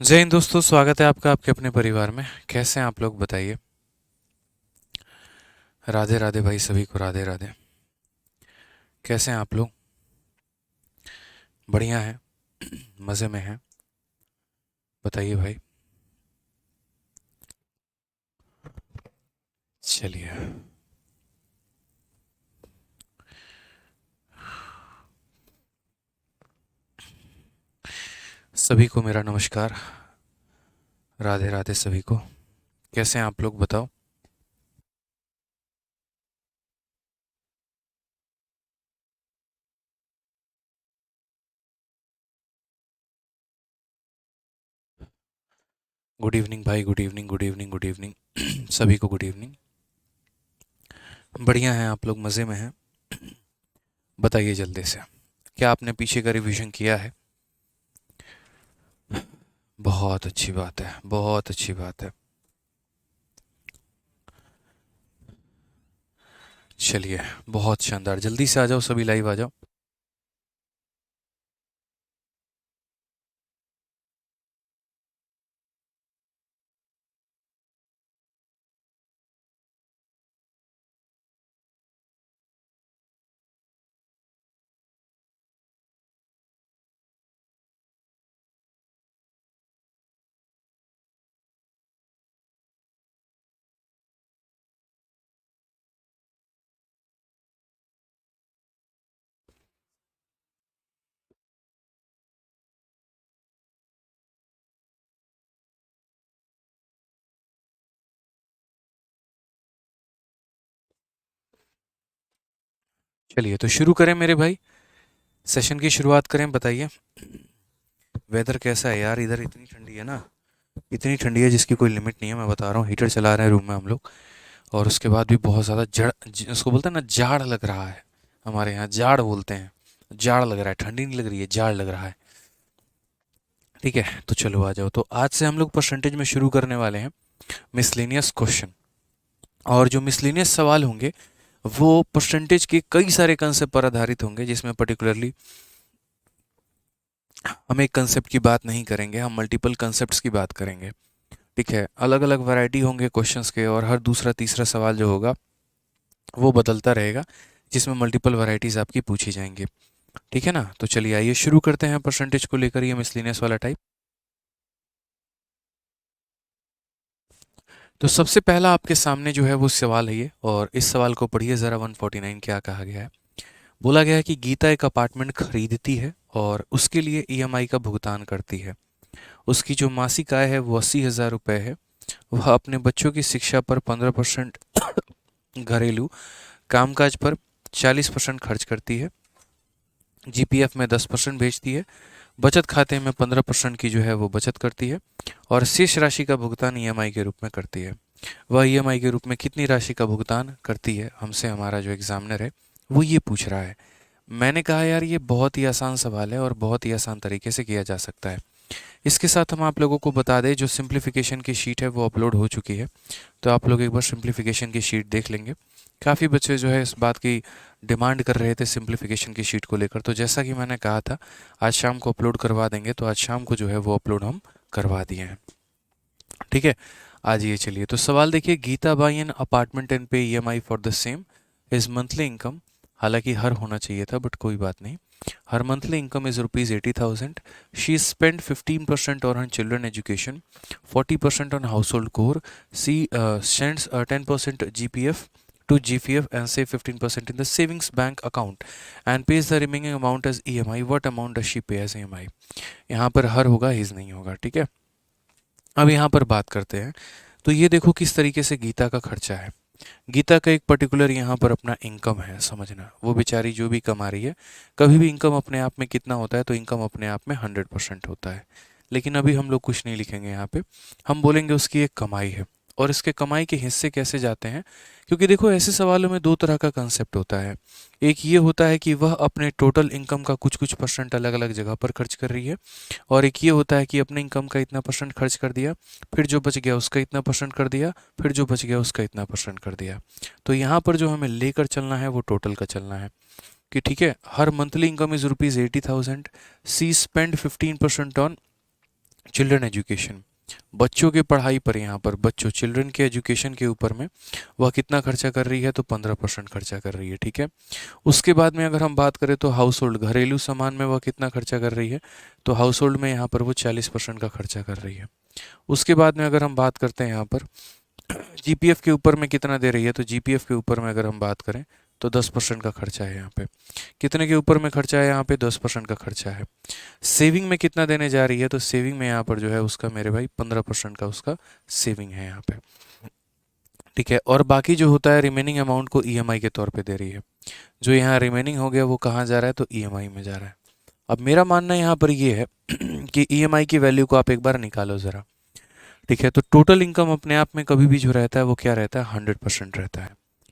जय हिंद दोस्तों, स्वागत है आपका आपके अपने परिवार में। कैसे हैं आप लोग, बताइए। राधे राधे भाई, सभी को राधे राधे। कैसे हैं आप लोग? बढ़िया हैं, मज़े में हैं। बताइए भाई। चलिए, सभी को मेरा नमस्कार। राधे राधे सभी को। कैसे हैं आप लोग, बताओ। गुड इवनिंग भाई, good evening, good evening, good evening. सभी को गुड इवनिंग। बढ़िया हैं आप लोग, मज़े में हैं। बताइए जल्दी से, क्या आपने पीछे का रिवीजन किया है? बहुत अच्छी बात है, बहुत अच्छी बात है। चलिए, बहुत शानदार। जल्दी से आ जाओ, सभी लाइव आ जाओ। चलिए, तो शुरू करें मेरे भाई। सेशन की शुरुआत करें, बताइए। वेदर कैसा है यार? इधर इतनी ठंडी है ना, इतनी ठंडी है जिसकी कोई लिमिट नहीं है। मैं बता रहा हूँ, हीटर चला रहे हैं रूम में हम लोग, और उसके बाद भी बहुत ज़्यादा उसको बोलते हैं ना, जाड़ लग रहा है। हमारे यहाँ जाड़ बोलते हैं। जाड़ लग रहा है, ठंडी नहीं लग रही है, जाड़ लग रहा है। ठीक है, तो चलो आ जाओ। तो आज से हम लोग परसेंटेज में शुरू करने वाले हैं मिसलेनियस क्वेश्चन। और जो मिसलेनियस सवाल होंगे वो परसेंटेज के कई सारे कंसेप्ट पर आधारित होंगे, जिसमें पर्टिकुलरली हम एक कंसेप्ट की बात नहीं करेंगे, हम मल्टीपल कंसेप्ट्स की बात करेंगे। ठीक है, अलग अलग वैरायटी होंगे क्वेश्चंस के, और हर दूसरा तीसरा सवाल जो होगा वो बदलता रहेगा, जिसमें मल्टीपल वैरायटीज़ आपकी पूछी जाएंगी। ठीक है ना? तो चलिए आइए शुरू करते हैं परसेंटेज को लेकर ये मिसलिनियस वाला टाइप। तो सबसे पहला आपके सामने जो है वो सवाल है ये, और इस सवाल को पढ़िए ज़रा। 149 क्या कहा गया है? बोला गया है कि गीता एक अपार्टमेंट खरीदती है और उसके लिए ईएमआई का भुगतान करती है। उसकी जो मासिक आय है वो 80,000 रुपये है। वह अपने बच्चों की शिक्षा पर 15%, घरेलू कामकाज पर 40% खर्च करती है, जीपीएफ में 10% भेजती है, बचत खाते में 15% की जो है वो बचत करती है, और शेष राशि का भुगतान ईएमआई के रूप में करती है। वह ईएमआई के रूप में कितनी राशि का भुगतान करती है, हमसे हमारा जो एग्जामिनर है वो ये पूछ रहा है। मैंने कहा यार ये बहुत ही आसान सवाल है और बहुत ही आसान तरीके से किया जा सकता है। इसके साथ हम आप लोगों को बता दें, जो सिंप्लीफिकेशन की शीट है वो अपलोड हो चुकी है, तो आप लोग एक बार सिंप्लीफिकेशन की शीट देख लेंगे। काफ़ी बच्चे जो है इस बात की डिमांड कर रहे थे सिंप्लीफिकेशन की शीट को लेकर, तो जैसा कि मैंने कहा था आज शाम को अपलोड करवा देंगे, तो आज शाम को जो है वो अपलोड हम करवा दिए हैं। ठीक है, आज ये चलिए तो सवाल देखिए। Geeta buy an apartment and pay EMI for the same. His monthly income, हालांकि हर होना चाहिए था बट कोई बात नहीं। Her monthly income is rupees 80,000। She spend 15% on her children education, 40% on household core. She sends 10% GPF to GPF and save 15% in the savings bank account and pays the remaining amount as EMI. What amount does she pay as EMI? यहाँ पर हर होगा, his नहीं होगा। ठीक है, अब यहाँ पर बात करते हैं। तो ये देखो किस तरीके से गीता का खर्चा है। गीता का एक पर्टिकुलर यहाँ पर अपना इनकम है, समझना। वो बेचारी जो भी कमा रही है, कभी भी इनकम अपने आप में कितना होता है, तो इनकम अपने आप में 100% होता है। लेकिन अभी हम लोग कुछ नहीं लिखेंगे यहाँ पे, हम बोलेंगे उसकी एक कमाई है। और इसके कमाई के हिस्से कैसे जाते हैं, क्योंकि देखो ऐसे सवालों में दो तरह का कंसेप्ट होता है। एक ये होता है कि वह अपने टोटल इनकम का कुछ कुछ परसेंट अलग अलग जगह पर खर्च कर रही है, और एक ये होता है कि अपने इनकम का इतना परसेंट खर्च कर दिया, फिर जो बच गया उसका इतना परसेंट कर दिया, फिर जो बच गया उसका इतना परसेंट कर दिया। तो यहाँ पर जो हमें लेकर चलना है वो टोटल का चलना है कि ठीक है, हर monthly income is ₹80,000, see spend 15% on children education. बच्चों की पढ़ाई पर, यहाँ पर बच्चों चिल्ड्रन के एजुकेशन के ऊपर में वह कितना खर्चा कर रही है, तो 15% खर्चा कर रही है। ठीक है, उसके बाद में अगर हम बात करें तो हाउस होल्ड, घरेलू सामान में वह कितना खर्चा कर रही है, तो हाउस होल्ड में यहाँ पर वो 40% का खर्चा कर रही है। उसके बाद में अगर हम बात करते हैं यहाँ पर जीपीएफ के ऊपर में कितना दे रही है, तो जीपीएफ के ऊपर में अगर हम बात करें तो 10% का खर्चा है यहाँ पे। कितने के ऊपर में खर्चा है, यहाँ पे 10% का खर्चा है। सेविंग में कितना देने जा रही है, तो सेविंग में यहाँ पर जो है उसका मेरे भाई 15% का उसका सेविंग है यहाँ पे। ठीक है, और बाकी जो होता है रिमेनिंग अमाउंट को ईएमआई के तौर पे दे रही है। जो यहाँ रिमेनिंग हो गया वो कहाँ जा रहा है, तो ईएमआई में जा रहा है। अब मेरा मानना यहाँ पर ये है कि ईएमआई की वैल्यू को आप एक बार निकालो ज़रा। ठीक है, तो टोटल इनकम अपने आप में कभी भी जो रहता है वो क्या रहता है, 100% रहता है।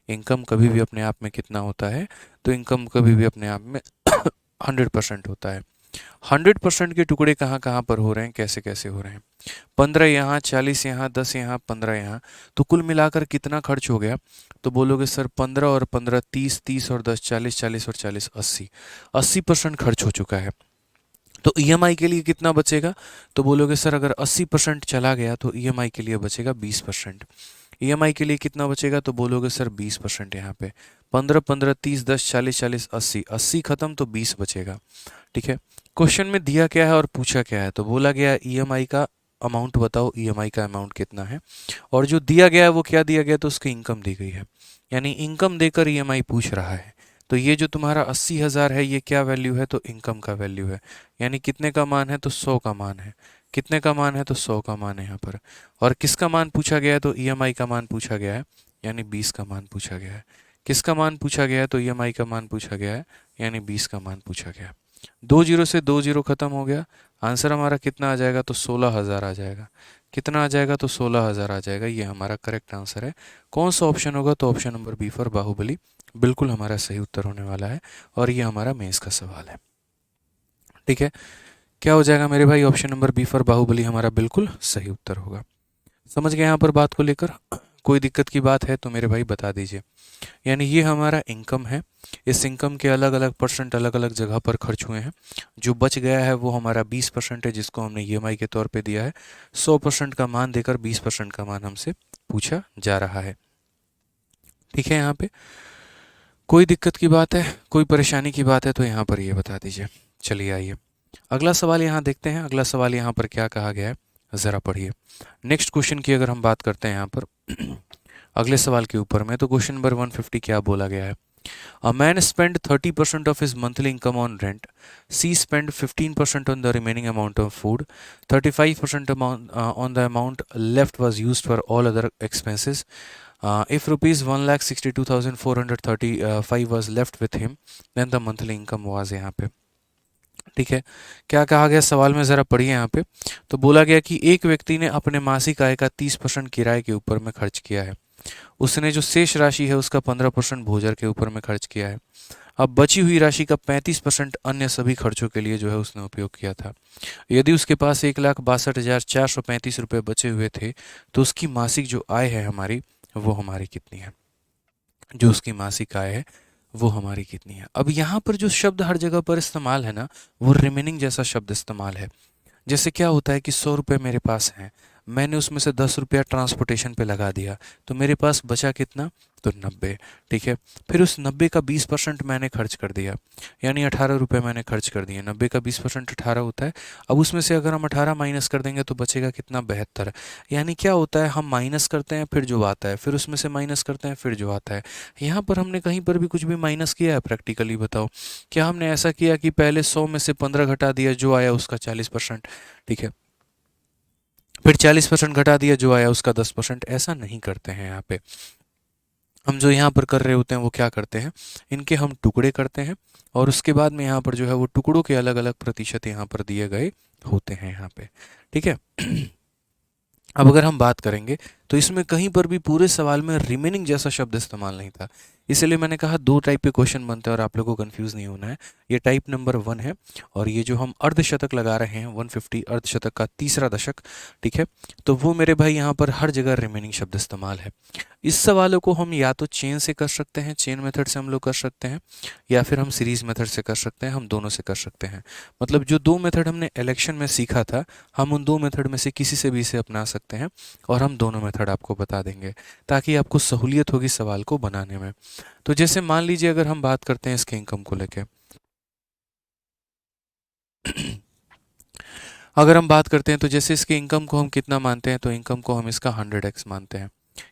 इनकम कभी भी अपने आप में कितना होता है, तो इनकम कभी भी अपने आप में 100% होता है। 100% के टुकड़े कहाँ कहाँ पर हो रहे हैं, कैसे कैसे हो रहे हैं, 15 यहाँ, 40 यहाँ, 10 यहाँ, 15 यहाँ, तो कुल मिलाकर कितना खर्च हो गया, तो बोलोगे सर 15 और 15 30, 30 और 10 40, 40 और 40 80, 80% खर्च हो चुका है। तो ईएमआई के लिए कितना बचेगा, तो बोलोगे सर अगर 80% चला गया तो ईएमआई के लिए बचेगा 20%। ईएमआई के लिए कितना बचेगा, तो बोलोगे सर 20% यहाँ पे। 15 15 30 10 40 40 80, 80 खत्म तो 20 बचेगा। ठीक है, क्वेश्चन में दिया क्या है और पूछा क्या है, तो बोला गया ईएमआई का अमाउंट बताओ, ईएमआई का अमाउंट कितना है, और जो दिया गया है वो क्या दिया गया, तो उसकी इनकम दी गई है, यानी इनकम देकर ईएमआई पूछ रहा है। तो ये जो तुम्हारा 80,000 है ये क्या वैल्यू है, तो इनकम का वैल्यू है, यानी कितने का मान है, तो 100 का मान है। कितने का मान है, तो 100 का मान है यहाँ पर। और किसका मान पूछा गया है, तो ईएमआई का मान पूछा गया है, यानी 20 का मान पूछा गया है। किसका मान पूछा गया है, तो ईएमआई का मान पूछा गया है, यानी 20 का मान पूछा गया है। 2 जीरो से 2 जीरो खत्म हो गया, आंसर हमारा कितना आ जाएगा, तो 16,000 आ जाएगा। कितना आ जाएगा, तो 16,000 आ जाएगा, ये हमारा करेक्ट आंसर है। कौन सा ऑप्शन होगा, तो option number B for Baahubali बिल्कुल हमारा सही उत्तर होने वाला है, और ये हमारा मेंस का सवाल है। ठीक है, क्या हो जाएगा मेरे भाई, option number B for Baahubali हमारा बिल्कुल सही उत्तर होगा। समझ गए यहाँ पर बात को लेकर, कोई दिक्कत की बात है तो मेरे भाई बता दीजिए। यानी ये हमारा इनकम है, इस इनकम के अलग अलग परसेंट अलग अलग जगह पर खर्च हुए हैं। जो बच गया है वो हमारा 20% है, जिसको हमने ईएमआई के तौर पे दिया है। 100% का मान देकर 20% का मान हमसे पूछा जा रहा है। ठीक है, यहाँ पे कोई दिक्कत की बात है, कोई परेशानी की बात है तो यहाँ पर ये बता दीजिए। चलिए आइए अगला सवाल यहाँ देखते हैं। अगला सवाल यहाँ पर क्या कहा गया है, ज़रा पढ़िए। नेक्स्ट क्वेश्चन की अगर हम बात करते हैं यहाँ पर अगले सवाल के ऊपर में, तो क्वेश्चन नंबर 150 क्या बोला गया है। A man spent 30% of his monthly income on rent. C spent 15% on the remaining amount of food. 35% amount on the amount left was used for all other expenses. If rupees 1,62,435 was left with him, then the monthly income was यहाँ पे। ठीक है, क्या कहा गया सवाल में, ज़रा पढ़िए यहाँ पे। तो बोला गया कि एक व्यक्ति ने अपने मासिक आय का 30% किराए के ऊपर में खर्च किया है। उसने जो शेष राशि है उसका 15% भोजन के ऊपर में खर्च किया है। अब बची हुई राशि का 35% अन्य सभी खर्चों के लिए जो है उसने उपयोग किया था। यदि उसके पास 1,62,435 रुपये बचे हुए थे, तो उसकी मासिक जो आय है हमारी, वो हमारी कितनी है, जो उसकी मासिक आय है वो हमारी कितनी है। अब यहाँ पर जो शब्द हर जगह पर इस्तेमाल है ना, वो रिमेनिंग जैसा शब्द इस्तेमाल है। जैसे क्या होता है कि 100 रुपये मेरे पास हैं, मैंने उसमें से 10 रुपया ट्रांसपोर्टेशन पे लगा दिया, तो मेरे पास बचा कितना, तो 90। ठीक है, फिर उस 90 का 20% मैंने खर्च कर दिया, यानी 18 रुपये मैंने खर्च कर दिए। 90 का 20% 18 होता है। अब उसमें से अगर हम 18 माइनस कर देंगे तो बचेगा कितना, 72। यानी क्या होता है, हम माइनस करते हैं फिर जो आता है, फिर उसमें से माइनस करते हैं फिर जो आता है। यहाँ पर हमने कहीं पर भी कुछ भी माइनस किया है प्रैक्टिकली, बताओ। क्या हमने ऐसा किया कि पहले 100 में से 15 घटा दिया, जो आया उसका 40%, ठीक है, फिर 40% घटा दिया, जो आया उसका 10%? ऐसा नहीं करते हैं यहाँ पे। हम जो यहाँ पर कर रहे होते हैं वो क्या करते हैं, इनके हम टुकड़े करते हैं, और उसके बाद में यहाँ पर जो है वो टुकड़ों के अलग अलग प्रतिशत यहाँ पर दिए गए होते हैं यहाँ पे। ठीक है अब अगर हम बात करेंगे तो इसमें कहीं पर भी पूरे सवाल में रिमेनिंग जैसा शब्द इस्तेमाल नहीं था। इसलिए मैंने कहा दो टाइप के क्वेश्चन बनते हैं और आप लोगों को कंफ्यूज नहीं होना है। ये टाइप नंबर 1 है, और ये जो हम अर्धशतक लगा रहे हैं 150 अर्धशतक का तीसरा दशक, ठीक है, तो वो मेरे भाई यहाँ पर हर जगह रिमेनिंग शब्द इस्तेमाल है। इस सवालों को हम या तो चेन से कर सकते हैं, चेन मेथड से हम लोग कर सकते हैं, या फिर हम सीरीज मेथड से कर सकते हैं, हम दोनों से कर सकते हैं। मतलब जो दो मेथड हमने इलेक्शन में सीखा था, हम उन दो मेथड में से किसी से भी इसे अपना सकते हैं, और हम दोनों मेथड आपको बता देंगे ताकि आपको सहूलियत होगी सवाल को बनाने में। तो जैसे मान लीजिए अगर हम बात करते हैं इसके इनकम को लेके, अगर हम बात करते हैं तो जैसे इसके इनकम को हम कितना मानते हैं, तो इनकम को हम इसका 100x मानते हैं।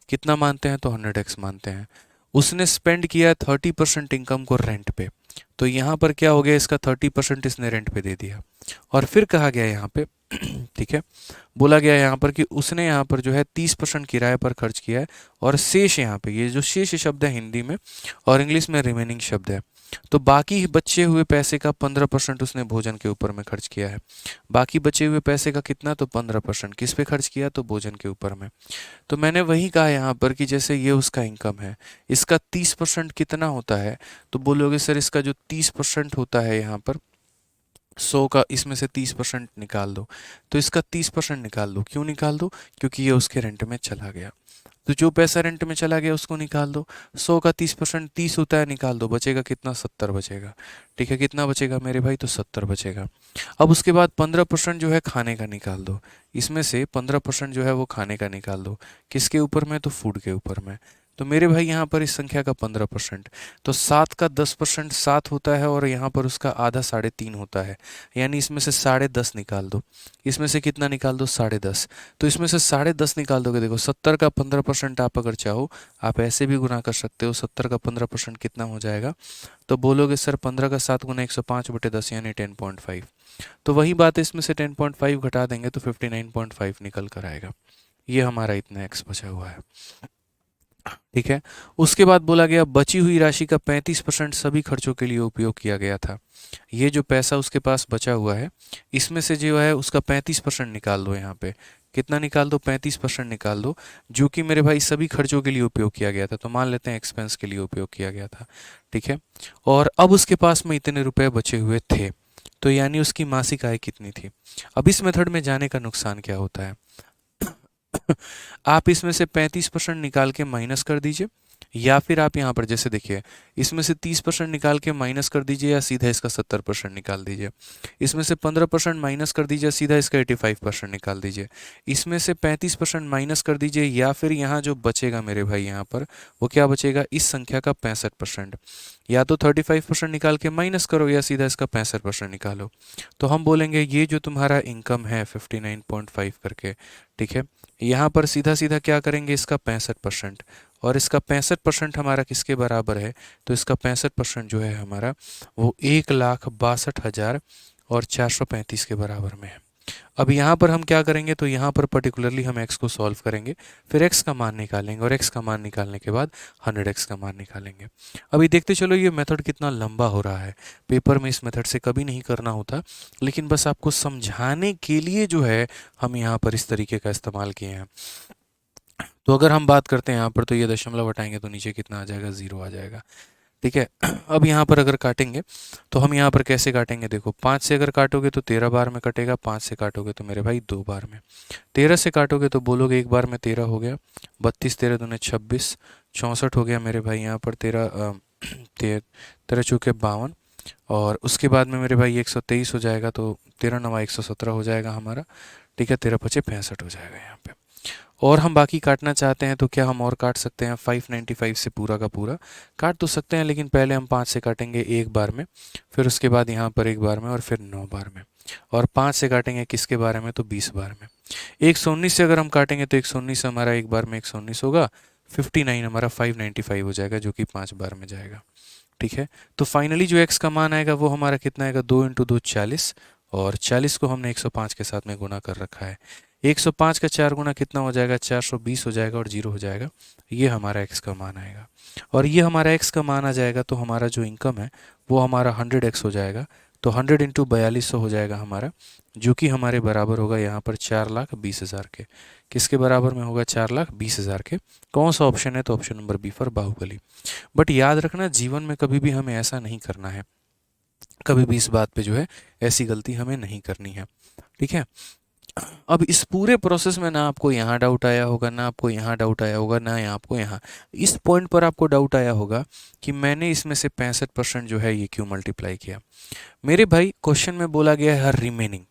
कितना मानते हैं, तो 100x मानते हैं। उसने स्पेंड किया 30% इनकम को रेंट पे, तो यहाँ पर क्या हो गया, इसका 30% इसने रेंट पे दे दिया। और फिर कहा गया यहाँ पे ठीक है, बोला गया यहाँ पर कि उसने यहाँ पर जो है 30% किराए पर खर्च किया है, और शेष यहाँ पे ये जो शेष शब्द है हिंदी में और इंग्लिश में रिमेनिंग शब्द है, तो बाकी बचे हुए पैसे का 15% उसने भोजन के ऊपर में खर्च किया है। बाकी बचे हुए पैसे का कितना, तो 15% किस पे खर्च किया, तो भोजन के ऊपर में। तो मैंने वही कहा यहाँ पर कि जैसे ये उसका इनकम है, इसका 30% कितना होता है, तो बोलोगे सर इसका जो 30% होता है यहाँ पर 100 का, इसमें से 30% निकाल दो। तो इसका 30% निकाल दो, क्यों निकाल दो, क्योंकि ये उसके रेंट में चला गया। तो जो पैसा रेंट में चला गया उसको निकाल दो। 100 का 30% 30 होता है, निकाल दो, बचेगा कितना, 70 बचेगा। ठीक है, कितना बचेगा मेरे भाई, तो 70 बचेगा। अब उसके बाद 15% जो है खाने का निकाल दो। इसमें से 15% जो है वो खाने का निकाल दो, किसके ऊपर में, तो फूड के ऊपर में। तो मेरे भाई यहाँ पर इस संख्या का 15%, तो 7 का 10% 7 होता है, और यहाँ पर उसका आधा 3.5 होता है, यानी इसमें से 10.5 निकाल दो। इसमें से कितना निकाल दो, 10.5। तो इसमें से 10.5 निकाल दोगे, देखो 70 का 15% आप अगर चाहो आप ऐसे भी गुना कर सकते हो। 70 का 15% कितना हो जाएगा, तो बोलोगे सर 15 का 7 गुना 105/10 यानी 10.5। तो वही बात है, इसमें से 10.5 घटा देंगे तो 59.5 निकल कर आएगा। ये हमारा इतना एक्स बचा हुआ है, ठीक है। उसके बाद बोला गया बची हुई राशि का 35% सभी खर्चों के लिए उपयोग किया गया था। ये जो पैसा उसके पास बचा हुआ है, इसमें से जो है उसका 35% निकाल दो। यहाँ पे कितना निकाल दो, 35% निकाल दो, जो कि मेरे भाई सभी खर्चों के लिए उपयोग किया गया था। तो मान लेते हैं एक्सपेंस के लिए उपयोग किया गया था, ठीक है। और अब उसके पास में इतने रुपए बचे हुए थे, तो यानी उसकी मासिक आय कितनी थी। अब इस मेथड में जाने का नुकसान क्या होता है, आप इसमें से 35% निकाल के माइनस कर दीजिए, या फिर आप यहाँ पर जैसे देखिए इसमें से 30% निकाल के माइनस कर दीजिए, या सीधा इसका 70% निकाल दीजिए। इसमें से 15% माइनस कर दीजिए, सीधा इसका 85% निकाल दीजिए। इसमें से 35% माइनस कर दीजिए, या फिर यहाँ जो बचेगा मेरे भाई यहाँ पर वो क्या बचेगा, इस संख्या का 65%। या तो 35% निकाल के माइनस करो, या सीधा इसका 65% निकालो। तो हम बोलेंगे ये जो तुम्हारा इनकम है 59.5 करके, ठीक है, यहाँ पर सीधा सीधा क्या करेंगे, इसका 65%, और इसका 65% हमारा किसके बराबर है, तो इसका 65% जो है हमारा वो 1,62,435 के बराबर में है। अब यहाँ पर हम क्या करेंगे, तो यहाँ पर पर्टिकुलरली हम x को सॉल्व करेंगे, फिर x का मान निकालेंगे, और x का मान निकालने के बाद 100x का मान निकालेंगे। अभी देखते चलो ये मेथड कितना लंबा हो रहा है, पेपर में इस मेथड से कभी नहीं करना होता, लेकिन बस आपको समझाने के लिए जो है हम यहाँ पर इस तरीके का इस्तेमाल किए हैं। तो अगर हम बात करते हैं यहाँ पर, तो ये दशमलव हटाएंगे तो नीचे कितना आ जाएगा, 0 आ जाएगा, ठीक है। अब यहाँ पर अगर काटेंगे तो हम यहाँ पर कैसे काटेंगे, देखो 5 से अगर काटोगे तो 13 बार में कटेगा, 5 से काटोगे तो मेरे भाई 2 बार में। 13 से काटोगे तो बोलोगे एक बार में 13 हो गया, 32 13 दूने 26, 64 हो गया मेरे भाई यहाँ पर 13 13 चौके 52, और उसके बाद में मेरे भाई 123 हो जाएगा, तो 13 9 117 हो जाएगा हमारा, ठीक है। 13 5 65 हो जाएगा यहाँ पे। और हम बाकी काटना चाहते हैं तो क्या हम और काट सकते हैं, 595 से पूरा का पूरा काट तो सकते हैं, लेकिन पहले हम 5 से काटेंगे एक बार में, फिर उसके बाद यहाँ पर एक बार में, और फिर 9 बार में, और 5 से काटेंगे किसके बारे में, तो 20 बार में। 119 से अगर हम काटेंगे तो 119 हमारा एक बार में 119 होगा, 59 हमारा 595 हो जाएगा, जो कि 5 बार में जाएगा, ठीक है। तो फाइनली जो x का मान आएगा वो हमारा कितना आएगा, 2 × 2 40, और 40 को हमने 105 के साथ में गुना कर रखा है। 105 का 4 गुना कितना हो जाएगा, 420 हो जाएगा, और 0 हो जाएगा। ये हमारा x का मान आएगा, और ये हमारा x का मान आ जाएगा, तो हमारा जो इनकम है वो हमारा 100x हो जाएगा। तो 100 × 4200 हो जाएगा हमारा, जो कि हमारे बराबर होगा यहाँ पर 4,20,000 के। किसके बराबर में होगा, 4,20,000 के। कौन सा ऑप्शन है, तो option number B for Baahubali. But याद रखना, जीवन में कभी भी हमें ऐसा नहीं करना है, कभी भी इस बात पे जो है ऐसी गलती हमें नहीं करनी है, ठीक है। अब इस पूरे प्रोसेस में ना आपको यहाँ डाउट आया होगा, ना आपको यहाँ डाउट आया होगा, ना आपको यहाँ, इस पॉइंट पर आपको डाउट आया होगा कि मैंने इसमें से 65% जो है ये क्यों मल्टीप्लाई किया। मेरे भाई क्वेश्चन में बोला गया है हर रिमेनिंग,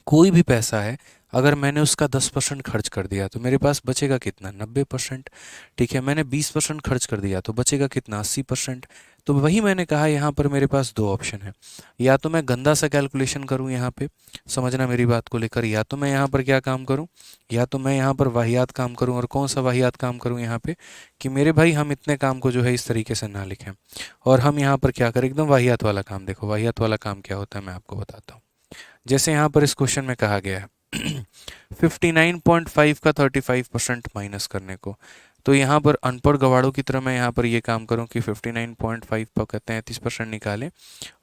कोई भी पैसा है अगर मैंने उसका 10% खर्च कर दिया तो मेरे पास बचेगा कितना, 90%। ठीक है, मैंने 20% खर्च कर दिया तो बचेगा कितना, 80%। तो वही मैंने कहा, यहाँ पर मेरे पास दो ऑप्शन है, या तो मैं गंदा सा कैलकुलेशन करूँ यहाँ पे, समझना मेरी बात को लेकर, या तो मैं यहाँ पर क्या काम करूँ, या तो मैं यहाँ पर वाहियात काम करूँ। और कौन सा वाहियात काम करूँ यहाँ पे, कि मेरे भाई हम इतने काम को जो है इस तरीके से ना लिखें, और हम यहाँ पर क्या करें, एकदम वाहियात वाला काम। देखो वाहियात वाला काम क्या होता है मैं आपको बताता हूँ। जैसे यहाँ पर इस क्वेश्चन में कहा गया है 59.5 का 35% माइनस करने को, तो यहाँ पर अनपढ़ गवाड़ों की तरह मैं यहाँ पर ये काम करूँ कि 59.5 पर कहते हैं 30% निकालें,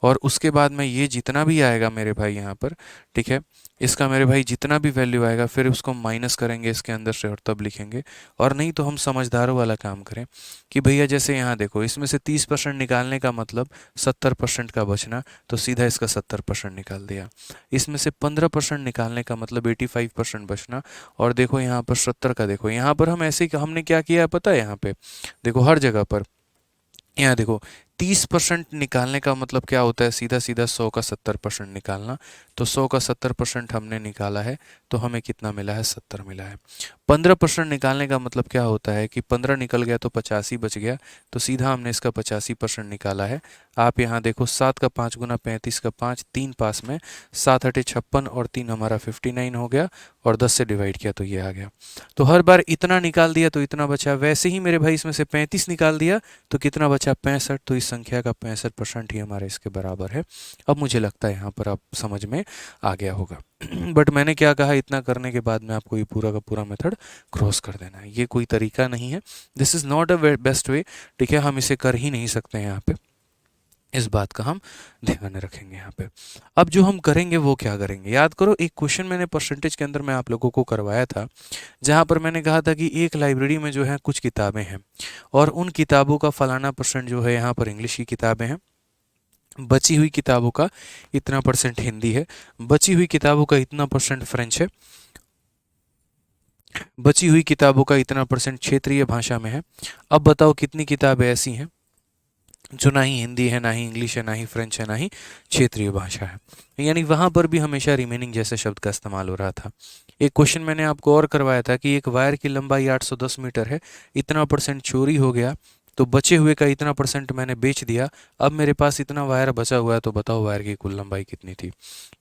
और उसके बाद में ये जितना भी आएगा मेरे भाई यहाँ पर, ठीक है, इसका मेरे भाई जितना भी वैल्यू आएगा फिर उसको माइनस करेंगे इसके अंदर से और तब लिखेंगे। और नहीं तो हम समझदारों वाला काम करें कि भैया जैसे यहाँ देखो, इसमें से 30% निकालने का मतलब 70% का बचना, तो सीधा इसका 70% निकाल दिया। इसमें से 15% निकालने का मतलब 85% बचना, और देखो यहाँ पर 70 का, देखो यहाँ पर हम ऐसे ही हमने क्या किया है पता है, यहाँ पे देखो हर जगह पर, यहाँ देखो 30% निकालने का मतलब क्या होता है, सीधा सीधा 100 का 70% निकालना। तो 100 का 70% हमने निकाला है तो हमें कितना मिला है, 70 मिला है। 15% निकालने का मतलब क्या होता है कि 15 निकल गया तो 85 बच गया, तो सीधा हमने इसका 85% निकाला है। आप यहाँ देखो 7 का 5 गुना 35 का 5, 3 पास में, 7 अटे 56 और 3 हमारा 59 हो गया, और 10 से डिवाइड किया तो ये आ गया। तो हर बार इतना निकाल दिया तो इतना बचा। वैसे ही मेरे भाई इसमें से 35 निकाल दिया तो कितना बचा, 65। तो इस संख्या का 65% ही हमारे इसके बराबर है। अब मुझे लगता है यहाँ पर आप समझ में आ गया होगा। बट मैंने क्या कहा, इतना करने के बाद में आपको ये पूरा का पूरा मेथड क्रॉस कर देना है, ये कोई तरीका नहीं है, this is not a best way, ठीक है, हम इसे कर ही नहीं सकते हैं यहाँ पे, इस बात का हम ध्यान रखेंगे यहाँ पे। अब जो हम करेंगे वो क्या करेंगे, याद करो एक क्वेश्चन मैंने परसेंटेज के अंदर मैं आप लोगों को करवाया था, जहाँ पर मैंने कहा था कि एक लाइब्रेरी में जो है कुछ किताबें हैं, और उन किताबों का फलाना परसेंट जो है यहाँ पर इंग्लिश की किताबें हैं, बची हुई किताबों का इतना परसेंट हिंदी है, बची हुई किताबों का इतना परसेंट फ्रेंच है, बची हुई किताबों का इतना परसेंट क्षेत्रीय भाषा में है। अब बताओ कितनी किताबें ऐसी हैं जो ना ही हिंदी है, ना ही इंग्लिश है, ना ही फ्रेंच है, ना ही क्षेत्रीय भाषा है, यानी वहाँ पर भी हमेशा रिमेनिंग जैसे शब्द का इस्तेमाल हो रहा था। एक क्वेश्चन मैंने आपको और करवाया था कि एक वायर की लंबाई 810 मीटर है, इतना परसेंट चोरी हो गया, तो बचे हुए का इतना परसेंट मैंने बेच दिया, अब मेरे पास इतना वायर बचा हुआ है, तो बताओ वायर की कुल लंबाई कितनी थी।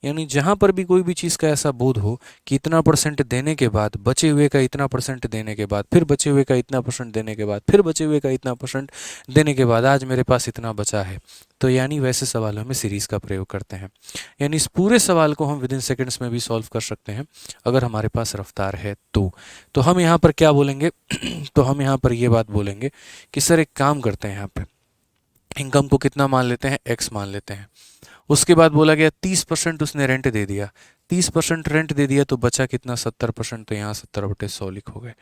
यानी जहाँ पर भी कोई भी चीज़ का ऐसा बोध हो कि इतना परसेंट देने के बाद, बचे हुए का इतना परसेंट देने के बाद, फिर बचे हुए का इतना परसेंट देने के बाद, फिर बचे हुए का इतना परसेंट देने के बाद आज मेरे पास इतना बचा है, तो यानी वैसे सवालों में सीरीज़ का प्रयोग करते हैं। यानी इस पूरे सवाल को हम विद इन सेकेंड्स में भी सॉल्व कर सकते हैं अगर हमारे पास रफ्तार है तो हम यहाँ पर क्या बोलेंगे तो हम यहाँ पर ये बात बोलेंगे कि सर एक काम करते हैं, यहाँ पे इनकम को कितना मान लेते हैं, एक्स मान लेते हैं। उसके बाद बोला गया 30% उसने रेंट दे दिया, 30% रेंट दे दिया तो बचा कितना, 70%, तो यहाँ 70/100 लिखोगे,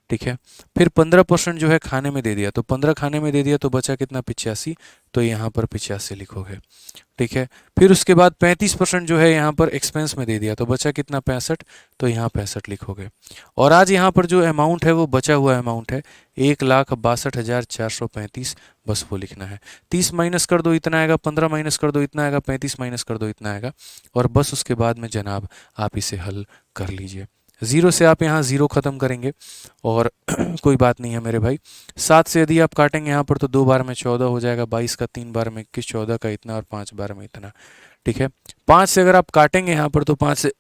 ठीक है। फिर 15% जो है खाने में दे दिया, तो 15 खाने में दे दिया तो बचा कितना, 85, तो यहाँ पर 85 लिखोगे, ठीक है। फिर उसके बाद 35% जो है यहाँ पर एक्सपेंस में दे दिया तो बचा कितना, 65, तो यहाँ 65 लिखोगे। और आज यहाँ पर जो अमाउंट है वो बचा हुआ अमाउंट है 1,62,435, बस वो लिखना है। 30 माइनस कर दो इतना आएगा, 15 माइनस कर दो इतना आएगा, 35 माइनस कर दो इतना आएगा, और बस उसके बाद में जनाब आप इसे हल कर लीजिए। ज़ीरो से आप यहाँ ज़ीरो ख़त्म करेंगे और कोई बात नहीं है मेरे भाई। 7 से यदि आप काटेंगे यहाँ पर तो 2 बार में 14 हो जाएगा, 22 का 3 बार में 21, 14 का इतना और 5 बार में इतना, ठीक है। 5 से अगर आप काटेंगे यहाँ पर तो 5 से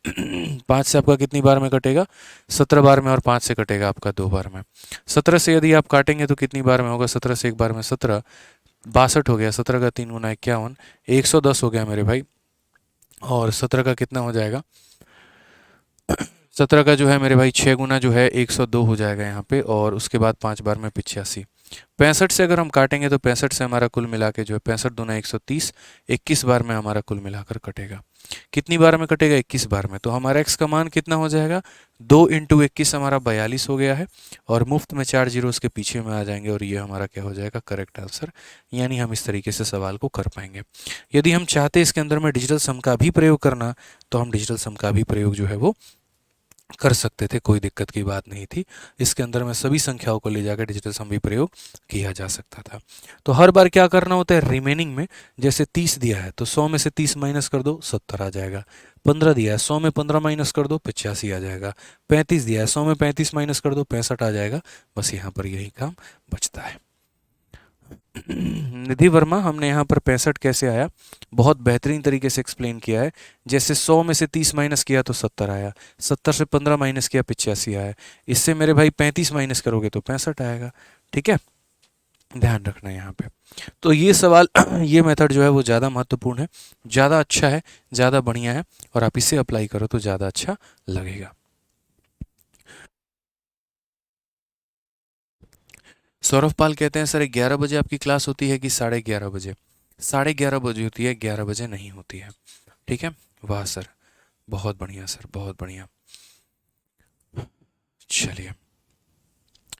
5 से आपका कितनी बार में कटेगा, 17 बार में, और 5 से कटेगा आपका 2 बार में। 17 से यदि आप काटेंगे तो कितनी बार में होगा, 17 से एक बार में 17, 62 हो गया, 17 का 3 गुना 51, 110 हो गया मेरे भाई, और 17 का कितना हो जाएगा, 17 का जो है मेरे भाई 6 गुना जो है 102 हो जाएगा यहाँ पे, और उसके बाद 5 बार में 85, 65 से अगर हम काटेंगे तो 65 से हमारा कुल मिला के जो है 65 दूना 130, 21 बार में हमारा कुल मिलाकर कटेगा। कितनी बार में कटेगा? 21 बार में। तो हमारा x का मान कितना हो जाएगा? 2 इंटू 21 हमारा 42 हो गया है, और मुफ्त में 4 जीरो उसके पीछे में आ जाएंगे, और ये हमारा क्या हो जाएगा? Correct answer. यानी हम इस तरीके से सवाल को कर पाएंगे। यदि हम चाहते इसके अंदर में डिजिटल सम का भी प्रयोग करना, तो हम डिजिटल सम का भी प्रयोग जो है वो कर सकते थे, कोई दिक्कत की बात नहीं थी। इसके अंदर में सभी संख्याओं को ले जाकर डिजिटल सम भी प्रयोग किया जा सकता था। तो हर बार क्या करना होता है? रिमेनिंग में जैसे 30 दिया है तो 100 में से 30 माइनस कर दो, 70 आ जाएगा। 15 दिया है, 100 में 15 माइनस कर दो, 85 आ जाएगा। 35 दिया है, 100 में 35 माइनस कर दो, 65 आ जाएगा। बस यहाँ पर यही काम बचता है। निधि वर्मा, हमने यहाँ पर 65 कैसे आया, बहुत बेहतरीन तरीके से एक्सप्लेन किया है। जैसे 100 में से 30 माइनस किया तो 70 आया, 70 से 15 माइनस किया 85 आया, इससे मेरे भाई 35 माइनस करोगे तो 65 आएगा। ठीक है, ध्यान रखना यहाँ पे। तो ये सवाल ये मेथड जो है वो ज़्यादा महत्वपूर्ण है, ज़्यादा अच्छा है, ज़्यादा बढ़िया है, और आप इसे अप्लाई करो तो ज़्यादा अच्छा लगेगा। सौरभ पाल कहते हैं सर 11 बजे आपकी क्लास होती है कि 11:30 बजे? 11:30 बजे होती है, 11 बजे नहीं होती है। ठीक है, वाह सर, बहुत बढ़िया सर, बहुत बढ़िया। चलिए,